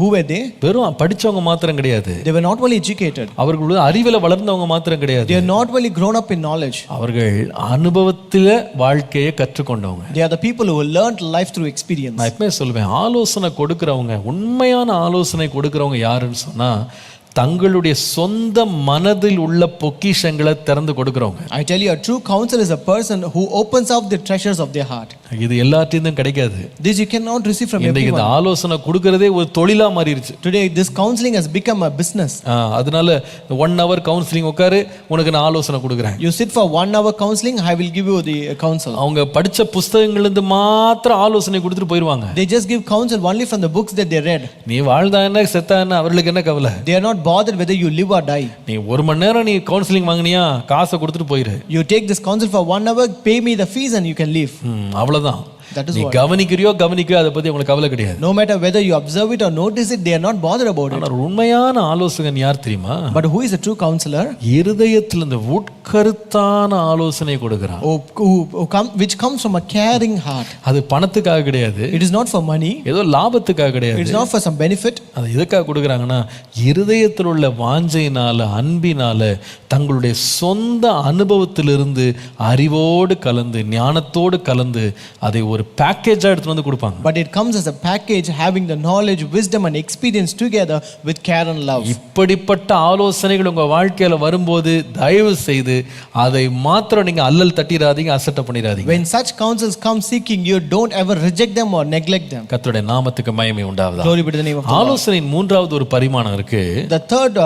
Who were they? வெறும் படிச்சவங்க மாத்திரம் கிடையாது. They were not only educated. அவர்கள் அறிவில வளர்ந்தவங்க மாத்திரம் கிடையாது. They are not only grown up in knowledge. அவர்கள் அனுபவத்தில வாழ்க்கையை கற்றுக்கொண்டவங்க. They are the people who learned life through experience. நான் எப்பவுமே சொல்லுவேன், ஆலோசனை கொடுக்கிறவங்க, உண்மையான ஆலோசனை கொடுக்கிறவங்க யாருன்னு சொன்னா, தங்களுடைய சொந்த மனதில் உள்ள பொக்கிஷங்களை திறந்து கொடுக்கிறவங்க. I tell you, a true counsel is a person who opens up the treasures of their heart. இது எல்லாத்தையும் கிடைக்காது. This you cannot receive from everyone. இந்த ஆலோசனை கொடுக்கிறதே ஒரு தொழிலா மாறிடுச்சு. Today this counseling has become a business. அதனால 1 hour கவுன்சிலிங் உட்காரு, உனக்கு நான் ஆலோசனை கொடுக்கிறேன். You sit for 1 hour counseling, I will give you the counsel. அவங்க படிச்ச புத்தகங்கள்ல இருந்து மாத்திரம் ஆலோசனை கொடுத்துட்டு போயிடுவாங்க. They just give counsel only from the books that they read. நீ வாழ்ந்தா என்ன செத்தா என்ன அவங்களுக்கு என்ன கவலை? They are not bothered whether you live or die. நீ 1 மணி நேரம் நீ கவுன்சிலிங் வாங்குனியா, காசை கொடுத்துட்டு போயிரு. You take this counsel for 1 hour, pay me the fees and you can leave. அவ்வளவுதான். That is நீ what. கவனிக்கிறியோ கவனிக்கோ அதை பத்தி உங்களுக்கு கவலை கிடையாது. No matter whether you observe it or notice it, they are not bothered about it. ஆனால் உண்மையான ஆலோசகன் யார் தெரியுமா? But who is a true counselor? இருதயத்தில் இந்த உட்கருத்தான ஆலோசனை கொடுக்கிறான். Which comes from a caring heart. அது பணத்துக்காக கிடையாது. It is not for money. ஏதோ லாபத்துக்காக கிடையாது. It is not for some benefit. அது எதுக்காக கொடுக்குறாங்கன்னா, இருதயத்தில் உள்ள வாஞ்சையினால, அன்பினால, தங்களுடைய சொந்த அனுபவத்திலிருந்து அறிவோடு கலந்து, ஞானத்தோடு கலந்து அதை ஒரு பேக்கேஜா எடுத்து கொடுப்பாங்க. But it comes as a package having the knowledge, wisdom and experience together with care and love. இப்படிப்பட்ட ஆலோசனைகள் உங்க வாழ்க்கையில வரும்போது தயவு செய்து அதை மாத்திரம் நீங்க அல்லல் தட்டிராதீங்க, அசட்டை பண்ணிராதீங்க. When such counsels come seeking you, don't ever reject them or neglect them. கர்த்தருடைய நாமத்துக்கு மகிமை உண்டாவதாக. Glory be to the name of the Lord. ஆலோசனையின் மூன்றாவது ஒரு பரிமாணம் இருக்கு. The third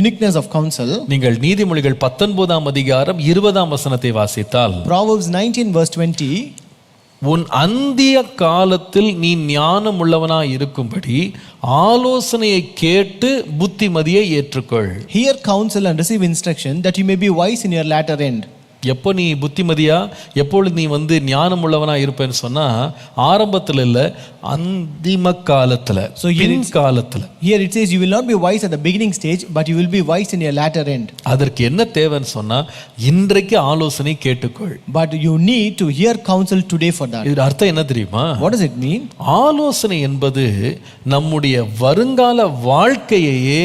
uniqueness of counsel. நீங்கள் நீதிமொழிகள் 19 அதிகாரம் 20 வசனத்தை வாசித்தால், Proverbs 19 verse 20, உன் அந்திய காலத்தில் நீ ஞானம் உள்ளவனாய் இருக்கும்படி ஆலோசனையை கேட்டு புத்திமதியை ஏற்றுக்கொள். Hear counsel and receive instruction that you may be wise in your latter end. எப்போ நீ புத்திமதியா எப்பொழுது நீ ஞானம் உள்ளவனா இருப்பேன்னு சொன்னா ஆரம்பத்துல இல்ல, அந்திம காலத்துல, காலத்துல. Here it says you will not be wise at the beginning stage, but you will be wise in your latter end. அதற்கு என்ன தேவைன்னு சொன்னா இன்றைக்கு ஆலோசனை கேட்டுக்கொள். But you need to hear counsel today for that. இது அர்த்தம் என்ன தெரியுமா? What does it mean? ஆலோசனை என்பது நம்முடைய வருங்கால வாழ்க்கையையே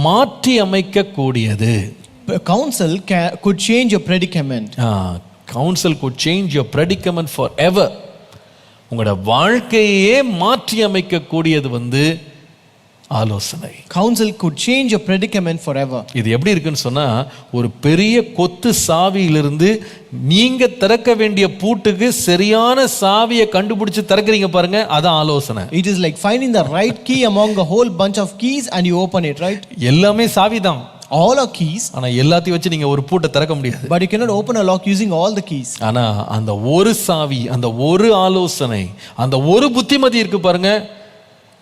மாற்றி அமைக்க கூடியது. Counsel could change your predicament. Counsel could change your predicament forever. உங்களோட வாழ்க்கையே மாற்றி அமைக்க கூடியது ஆலோசனை. Counsel could change your predicament forever. இது எப்படி இருக்குன்னு சொன்னா, ஒரு பெரிய கொத்து சாவியிலிருந்து நீங்க திறக்க வேண்டிய பூட்டுக்கு சரியான சாவியை கண்டுபிடிச்சு திறக்கிறீங்க பாருங்க, அதான் ஆலோசனை. It is like finding the right key among a whole bunch of keys and you open it, right? எல்லாமே சாவிதான். All are keys. ஆனா எல்லாத்தையும் வச்சு நீங்க ஒரு பூட்டை திறக்க முடியாது. But you cannot open a lock using all the keys. ஆனா அந்த ஒரு சாவி, அந்த ஒரு ஆலோசனை, அந்த ஒரு புத்திமதி இருக்கு பாருங்க,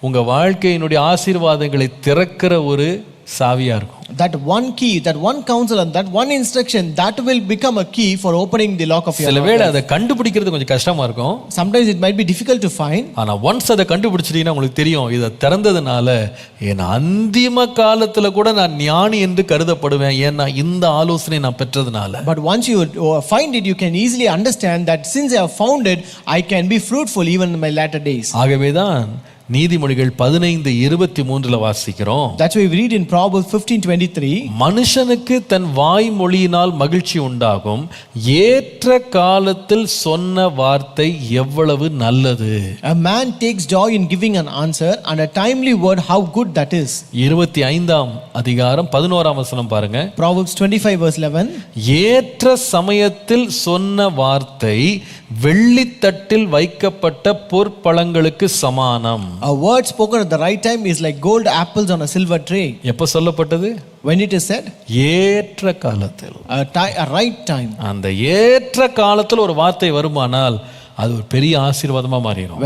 உங்க வாழ்க்கையினுடைய ஆசீர்வாதங்களை திறக்கிற ஒரு சாவியா இருக்கும். That one key, that one counsel and that one instruction, that will become a key for opening the lock of your life. சிலவேளை அதை கண்டுபிடிக்கிறது கொஞ்சம் கஷ்டமா இருக்கும். Sometimes it might be difficult to find. ஆனா once அதை கண்டுபிடிச்சிட்டீங்கன்னா உங்களுக்கு தெரியும், இதை திறந்ததுனால என் அந்திம காலத்துல கூட நான் ஞானி என்று கருதப்படுவேன், ஏன்னா இந்த ஆலோசனை நான் பெற்றதுனால. But once you find it, you can easily understand that since I have found it, I can be fruitful even in my latter days. ஆகவேதான் நீதிமொழிகள் 15:23 வாசிக்கிறோம். That's why we read in Proverbs 15:23. மனுஷனுக்கு தன் வாய்மொழியினால் மகிழ்ச்சி உண்டாகும், ஏற்ற காலத்தில் சொன்ன வார்த்தை எவ்வளவு நல்லது. A man takes joy in giving an answer, and a timely word, how good that is. 25ஆம் அதிகாரம் 11ஆம் வசனம் பாருங்க. Proverbs 25:11. ஏற்ற சமயத்தில் சொன்ன வார்த்தை வெள்ளித்தட்டில் வைக்கப்பட்ட பொற்பழங்களுக்கு சமானம். A word spoken at the right time is like gold apples on a silver tray. எப்ப சொல்லப்பட்டது? When it is said, ஏற்ற காலத்தில், a right time. அந்த ஏற்ற காலத்தில் ஒரு வார்த்தை வருமானால் அது ஒரு பெரிய ஆசீர்வாதமா மாறிடும்.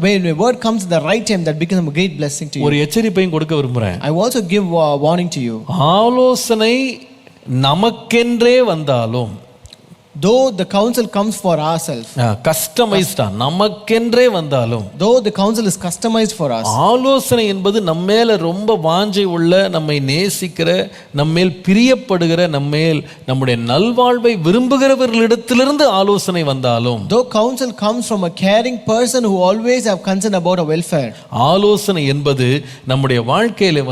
When a word comes at the right time, that becomes a great blessing to you. ஒரு எச்சரிப்பையும் கொடுக்க விரும்புறேன். I also give warning to you. ஆலோசனை நமக்கென்றே வந்தாலும், though the counsel comes for ourselves, கஸ்டமைஸ்டா நமக்கென்றே வந்தாலும், though the counsel is customized for us, ஆலோசனை என்பது நம்மேல ரொம்ப வாஞ்சை உள்ள, நம்மை நேசிக்கிற, நம்மேல் பிரியப்படுகிற, நம்மேல் நம்முடைய நல்வாழ்வை விரும்புகிறவர்களிடத்திலிருந்து ஆலோசனை வந்தாலும், though counsel comes from a caring person who always have concern about our welfare, ஆலோசனை என்பது நம்முடைய வாழ்க்கையில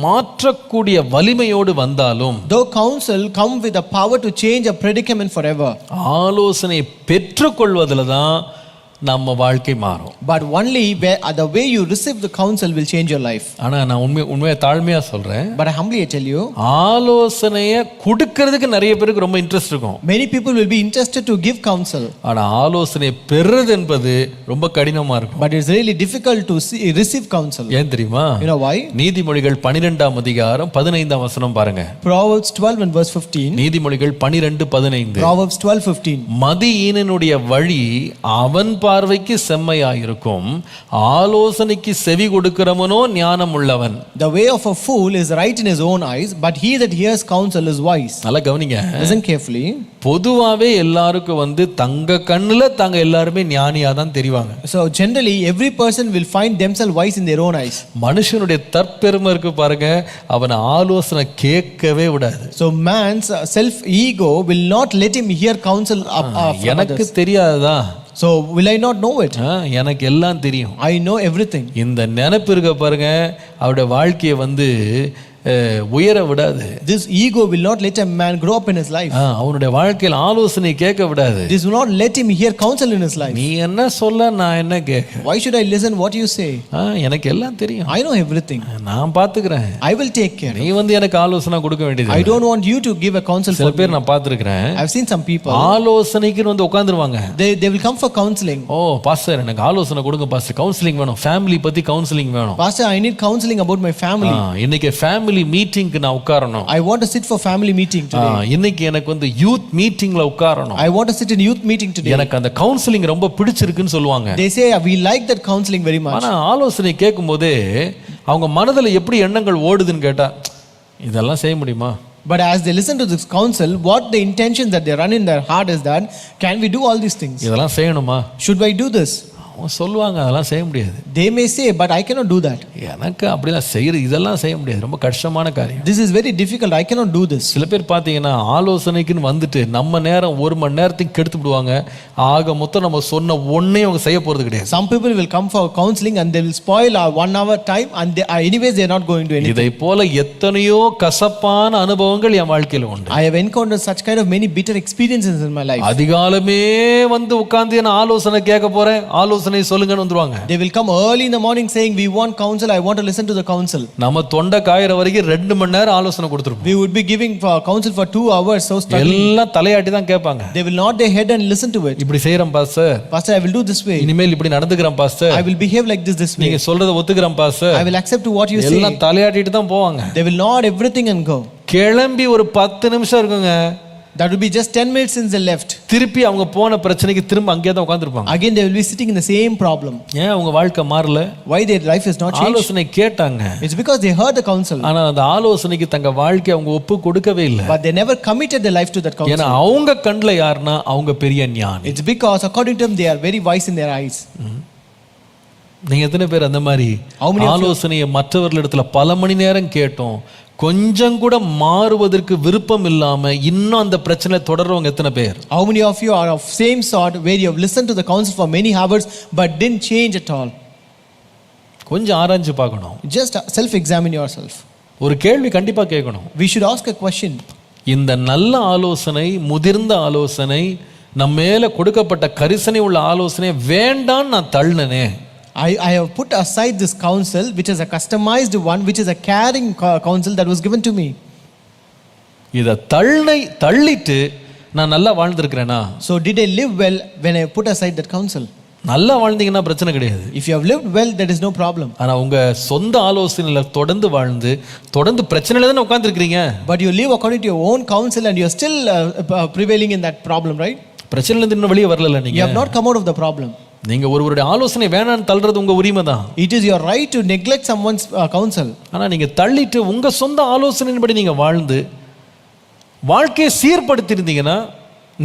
மாற்றக்கூடிய வலிமையோடு வந்தாலும், though counsel come with the power to change a predicament forever, ஆலோசனை பெற்றுக்கொள்வதில் தான் நம்ம வாழ்க்கை மாறும். but only the way you receive the counsel will change your life. ஆனா நான் உண்மையா தாழ்மையா சொல்றேன், But I humbly tell you, ஆலோசனையை கொடுக்கிறதுக்கு நிறைய பேருக்கு ரொம்ப இன்ட்ரெஸ்ட் இருக்கும். many people will be interested to give counsel, ஆனா ஆலோசனை பெறுறது என்பது ரொம்ப கடினமா இருக்கும். but it's really difficult to receive counsel. ஏன் தெரியுமா? You know why? நீதிமொழிகள் 12ஆம் அதிகாரம் 15ஆம் வசனம் பாருங்க. Proverbs 12 and verse 15. நீதிமொழிகள் 12:15. Proverbs 12:15. மதியீனனுடைய வழி அவன் பார்வைக்கு செம்மையாயிருக்கும், ஆலோசனைக்கு செவி கொடுக்கிறவனோ ஞானம் உள்ளவன். The way of a fool is right in his own eyes, but he that hears counsel is wise. நல்லா கவனிங்க. Listen carefully. பொதுவாவே எல்லாருக்கும் தங்க கண்ணுல தாங்க எல்லாருமே ஞானியா தான் தெரிவாங்க. So generally every person will find themselves wise in their own eyes. மனுஷனுடைய தற்பெருமை இருக்கு பாருங்க, அவனை ஆலோசனை கேட்கவே விடாது. So man's self ego will not let him hear counsel எனக்கு தெரியாதா? So will I not know it? எனக்கு எல்லாம் தெரியும். I know everything. இந்த நினைப்பு இருக்க பாருங்க, அவருடைய வாழ்க்கையை உயர விடாது. This ego will not let a man grow up in his life. அவனுடைய வாழ்க்கையில் ஆலோசனை கேட்க விடாது. This will not let him hear counsel in his life. நீ என்ன சொல்ல, நான் என்ன கேட்க? Why should I listen what you say? எனக்கு எல்லாம் தெரியும். I know everything. நான் பாத்துக்கிறேன். I will take care. நீ எனக்கு ஆலோசனை கொடுக்க வேண்டியது. I don't want you to give a counsel. சில பேர் நான் பார்த்திருக்கிறேன். I've seen some people. ஆலோசனைக்கு உட்கார்ந்துருவாங்க. They will come for counseling. Pastor எனக்கு ஆலோசனை கொடுங்க பாஸ்டர், கவுன்சிலிங் வேணும், ஃபேமிலி பத்தி கவுன்சிலிங் வேணும். Pastor, I need counseling about my family. இன்னைக்கு ஃபேமிலி ஃபேமிலி மீட்டிங்க்கு நான் உட்காரணும். I want to sit for family meeting today. இன்னைக்கு எனக்கு வந்து யூத் மீட்டிங்ல உட்காரணும். I want to sit in youth meeting today. எனக்கு அந்த கவுன்சிலிங் ரொம்ப பிடிச்சிருக்குன்னு சொல்லுவாங்க. They say we like that counseling very much. ஆனா ஆலோசனை கேட்கும்போது அவங்க மனதுல எப்படி எண்ணங்கள் ஓடுதுன்னு கேட்டா, இதெல்லாம் செய்ய முடியுமா? But as they listen to this counsel, what the intention that they run in their heart is that, can we do all these things? இதெல்லாம் செய்யணுமா? Should I do this? அவங்க சொல்லுவாங்க அதெல்லாம் செய்ய முடியாது. They may say, but I cannot do that. எனக்கு அப்படிலாம் இதெல்லாம் செய்ய முடியாது, ரொம்ப கஷ்டமான காரியம். This is very difficult, I cannot do this. சில பேர் பார்த்தீங்கன்னா ஆலோசனைக்குன்னு வந்துட்டு நம்ம நேரம் 1 மணி நேரத்துக்கு கெடுத்து விடுவாங்க. ஆக மொத்தம் நம்ம சொன்ன ஒன்னே அவங்க செய்ய போறது கிடையாது. Some people will come for counseling and they will spoil our 1 hour time, and anyways they are not going to anything. இதை போல எத்தனையோ கசப்பான அனுபவங்கள் என் வாழ்க்கையில உண்டு. I have encountered such kind of many bitter experiences in my life. அதிகாலமே வந்து உட்கார்ந்து நான் ஆலோசனை கேட்க போறேன், ஆலோசனை சொல்லுங்கன்னு வந்துருவாங்க. They will come early in the morning saying, we want counsel, I want to listen to the counsel. நம்ம தொண்டை காயற வரைக்கும் 2 மணி நேரம் ஆலோசனை கொடுத்துருப்போம். We would be giving counsel for 2 hours, so struggling. எல்லாம் தலையாட்டி தான் கேட்பாங்க. They will nod their head and listen to it. இப்படி செய்யறேன் pastor, Pastor, I will do this way. இனிமேல் இப்படி நடந்துக்கிறேன் pastor, I will behave like this way. நீங்க சொல்றத ஒத்துக்கிறேன் pastor, I will accept what you say. எல்லாம் தலையாட்டிட்டு தான் போவாங்க. They will nod everything and go. கிளம்பி ஒரு 10 நிமிஷம் இருக்குங்க, That would be just 10 minutes since they left. திருப்பி அவங்க போன பிரச்சனைக்கு திரும்ப அங்கேயே தான் உட்கார்ந்திருப்பாங்க. Again they will be sitting in the same problem. ஏன் அவங்க வாழ்க்கை மாறல? Why their life is not changed? ஆலோசனை கேட்டாங்க, It's because they heard the counsel. ஆனா அந்த ஆலோசனைக்கு தங்க வாழ்க்கையை அவங்க ஒப்பு கொடுக்கவே இல்லை. But they never committed their life to that counsel. ஏன்னா அவங்க கண்ணுல யாருன்னா அவங்க பெரிய ஞானி. It's because according to them they are very wise in their eyes. நீங்க எத்தனை பேர் அந்த மாதிரி ஆலோசனையை மற்றவர்களிடத்துல பல மணி நேரம் கேட்டோம், கொஞ்சம் கூட மாறுவதற்கு விருப்பம் இல்லாம இன்னும் அந்த பிரச்சனை தொடர்றவங்க எத்தனை பேர்? How many of you are of same sort where you have listened to the counsel for many hours but didn't change at all? கொஞ்சம் ஆராய்ஞ்சு பார்க்கணும். Just self-examine yourself. ஒரு கேள்வி கண்டிப்பா கேட்கணும். We should ask a question. இந்த நல்ல ஆலோசனை, முதிர்ந்த ஆலோசனை, நம்ம மேல கொடுக்கப்பட்ட கரிசனை உள்ள ஆலோசனை வேண்டான்னு நான் தள்ளினே. I have put aside this counsel, which is a customized one, which is a caring counsel that was given to me. இத தள்ளிட்டு நான் நல்லா வாழ்ந்திருக்கிறேனா? So did I live well when I put aside that counsel? நல்லா வாழ்ந்தீங்கன்னா பிரச்சனை கிடையாது. If you have lived well, there is no problem. ஆனா உங்க சொந்த ஆலோசனையில தொடர்ந்து வாழ்ந்து தொடர்ந்து பிரச்சனையில தானே உட்கார்ந்திருக்கீங்க. But you live according to your own counsel and you are still prevailing in that problem, right? பிரச்சனையில இருந்து இன்னும் வெளியே வரல நீங்க. You have not come out of the problem. நீங்க ஒருவருடைய ஆலோசனை வேணான்னு தள்ளுறது உங்க உரிமை தான். It is your right to neglect someone's counsel. ஆனா நீங்க தள்ளிட்டு உங்க சொந்த ஆலோசனையின்படி நீங்க வாழ்ந்து வாழ்க்கையை சீர்படுத்தி இருந்தீங்கன்னா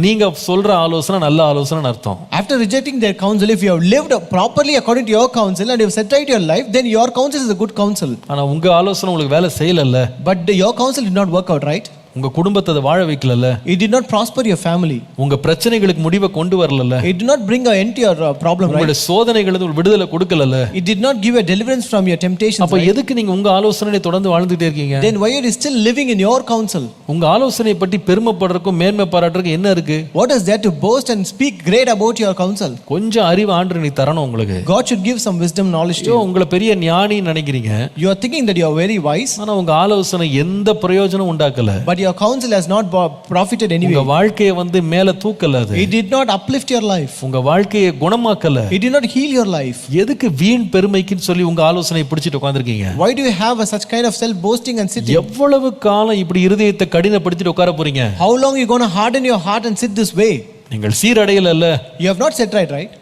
நீங்க சொல்ற ஆலோசனை நல்ல ஆலோசனை அர்த்தம். After rejecting their counsel, if you have lived properly according to your counsel and you have set right your life, then your counsel is a good counsel. ஆனா உங்க ஆலோசனை உங்களுக்கு வேலை செய்யலல்ல. But your counsel did not work out, right? உங்க குடும்பத்தை அதை வாழ வைக்கலல்ல. It did not prosper your family. உங்க பிரச்சனைகளுக்கு முடிவை கொண்டு வரலல்ல. It did not bring an end to your problem, right? உங்களுடைய சோதனைகளுக்கு விடுதலை கொடுக்கலல்ல. It did not give a deliverance from your temptations. அப்ப எதுக்கு நீங்க உங்க ஆலோசனையை தொடர்ந்து வாழ்ந்துட்டே இருக்கீங்க? Then why are you still living in your counsel? உங்க ஆலோசனையை பற்றி பெருமைப்படுறதுக்கும் மேன்மை பாராட்டுறதுக்கும் என்ன இருக்கு? What is there to boast and speak great about your counsel? கொஞ்சம் அறிவு ஆண்டவர் நீ தரணும் உங்களுக்கு. God should give some wisdom, knowledge to you. உங்களை பெரிய ஞானி நினைக்கிறீங்க. You are thinking that you are very wise. ஆனா உங்க ஆலோசனை எந்த பிரயோஜனம் உண்டாக்கல. But your counsel has not profited anyway. உங்க வாழ்க்கையை வந்து மேல தூக்கல அது. It did not uplift your life. உங்க வாழ்க்கையை குணமாக்கல. It did not heal your life. எதுக்கு வீண் பெருமைக்குன்னு சொல்லி உங்க ஆலோசனையை பிடிச்சிட்டு உட்கார்ந்திருக்கீங்க? Why do you have such kind of self boasting and sitting? எவ்வளவு காலம் இப்படி இருதயத்தை கடினப்படுத்திட்டு உட்கார போறீங்க? How long you going to harden your heart and sit this way? நீங்கள் சீரடையல. You have not set right?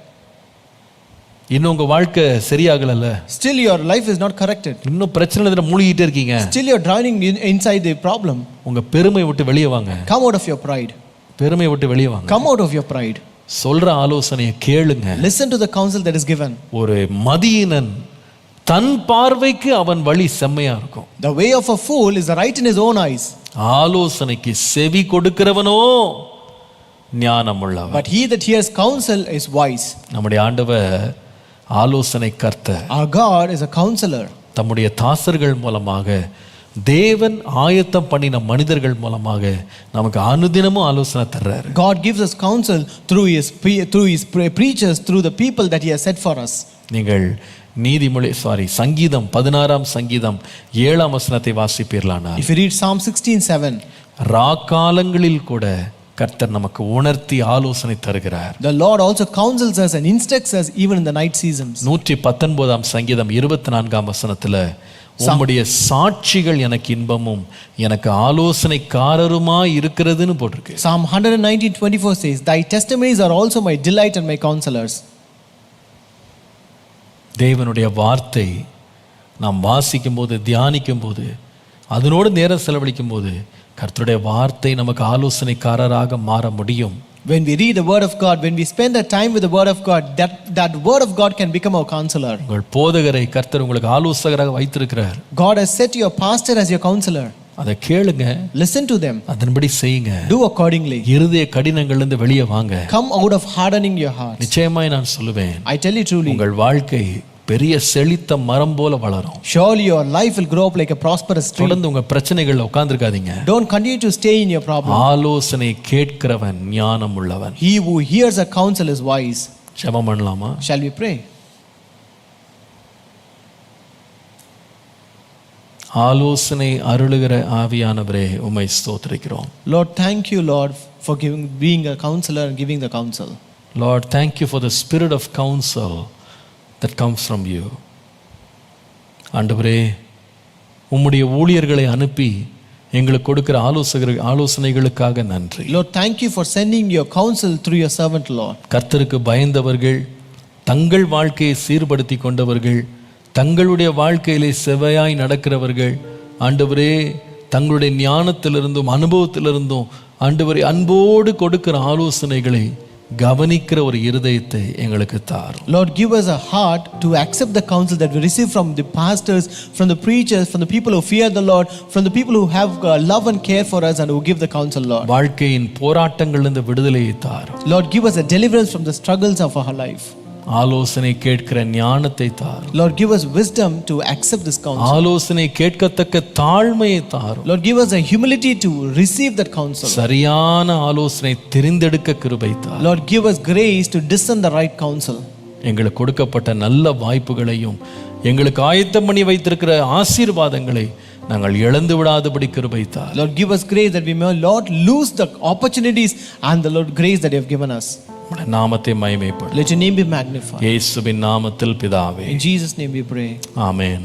இன்னும் உங்க வாழ்க்கை சரியாகல. Still your life is not corrected. இன்னும் பிரச்சனையில மூழ்கிட்டே இருக்கீங்க. Still you are drowning inside the problem. உங்க பெருமை விட்டு வெளியே வாங்க. Come out of your pride. பெருமை விட்டு வெளியே வாங்க. Come out of your pride. சொல்ற ஆலோசனையை கேளுங்க. Listen to the counsel that is given. ஒரு மதியீனன் தன் பார்வைக்கு அவன் வழி செம்மையா இருக்கும். The way of a fool is right in his own eyes. ஆலோசனைக்கு செவி கொடுக்கிறவனோ ஞானம் உள்ளவன். But he that hears counsel is wise. நம்முடைய ஆண்டவர் ஆலோசனை கர்த்தர். Our God is a counselor. தம்முடைய தாசர்கள் மூலமாக தேவன் ஆயத்தம் பண்ணின மனிதர்கள் மூலமாக நமக்கு அனுதினமும் ஆலோசனை தர்றாரு. God gives us counsel through his preachers, through the people that he has set for us. நீங்கள் சங்கீதம் 16ஆம் சங்கீதம் 7ஆம் வசனத்தை வாசிப்பீர்களானால், if you read Psalm 16:7, ராக்காலங்களில் கூட கர்த்தர் நமக்கு உணர்த்தி ஆலோசனை தருகிறார். The Lord also counsels us and instructs us even in the night seasons. 119 சங்கீதம் 24 வசனத்துல உம்முடைய சாட்சிகள் எனக்கு இன்பமும் எனக்கு ஆலோசனைக்காரருமா இருக்கிறதுன்னு போட்டிருக்கு. Psalm 119:24 says, Thy testimonies are also my delight and my counselors. தேவனுடைய வார்த்தை நாம் வாசிக்கும் போது, தியானிக்கும் போது, அதனோடு நேரம் செலவழிக்கும் போது கர்த்தருடைய வார்த்தை நமக்கு ஆலோசனைக்காரராக மாற முடியும். When we read the word of God, when we spend the time with the word of God, that word of God can become our counselor. உங்கள் போதகரை கர்த்தர் உங்களுக்கு ஆலோசகராக வைத்திருக்கிறார். God has set your pastor as your counselor. அதை கேளுங்க, Listen to them. அதன்படி செய்யுங்க. Do accordingly. இருதய கடினங்கள்ல இருந்து வெளியே வாங்க. Come out of hardening your heart. நிச்சயமாய் நான் சொல்லுவேன், I tell you truly, உங்கள் வாழ்க்கை பெரிய செழித்த மரம் போல வளரும். surely your life will grow up like a prosperous tree. தொடர்ந்து உங்க பிரச்சனைகள்ல உட்கார்ந்திருக்காதீங்க. Don't continue to stay in your problem. ஆலோசனை கேட்கிறவன் ஞானம் உள்ளவன். He who hears a counsel is wise. ஜெபம் பண்ணலாமா? Shall we pray? ஆலோசனை அருளுகிற ஆவியானவரே உம்மை ஸ்தோத்திரிக்கிறோம். Lord, thank you, Lord, for being a counselor and giving the counsel. Lord, thank you for the spirit of counsel that comes from you. ஆண்டவரே, உம்முடைய ஊழியர்களை அனுப்பி எங்களுக்கு கொடுக்கிற ஆலோசனைகளுக்காக நன்றி. Lord, thank you for sending your counsel through your servant, Lord. கர்த்தருக்கு பயந்தவர்கள், தங்கள் வாழ்க்கையை சீர்படுத்தி கொண்டவர்கள், தங்களுடைய வாழ்க்கையிலே செவ்வையாய் நடக்கிறவர்கள், ஆண்டவரே தங்களுடைய ஞானத்திலிருந்தும் அனுபவத்திலிருந்தும் ஆண்டவரே அன்போடு கொடுக்கிற ஆலோசனைகளை கவனிக்கிற ஒரு இருதயத்தை எங்களுக்கு தாரும். Lord, give us a heart to accept the counsel that we receive from the pastors, from the preachers, from the people who fear the Lord, from the people who have love and care for us and who give the counsel, Lord. வாழ்க்கையின் போராட்டங்களிலிருந்து விடுதலையை தாரும். Lord, give us a deliverance from the struggles of our life. ஆலோசனை கேட்கிற ஞானத்தை தாரும். Lord, give us wisdom to accept this counsel. ஆலோசனை கேட்கத்தக்க தாழ்மையை தாரும். Lord, give us a humility to receive that counsel. சரியான ஆலோசனை தெரிந்தெடுக்க கிருபை தாரும். Lord, give us grace to discern the right counsel. எங்களுக்கு கொடுக்கப்பட்ட நல்ல வாய்ப்புகளையும் எங்களுக்கு ஆயத்தம் பண்ணி வைத்திருக்கிற ஆசீர்வாதங்களை நாங்கள் இழந்து விடாதபடி கிருபை தாரும். Lord, give us grace that we may not lose the opportunities and the Lord grace that you have given us. உம்முடைய நாமத்தை மகிமைப்படும். Let your name be magnified. இயேசுவின் நாமத்தில் பிதாவே. In Jesus' name we pray. Amen.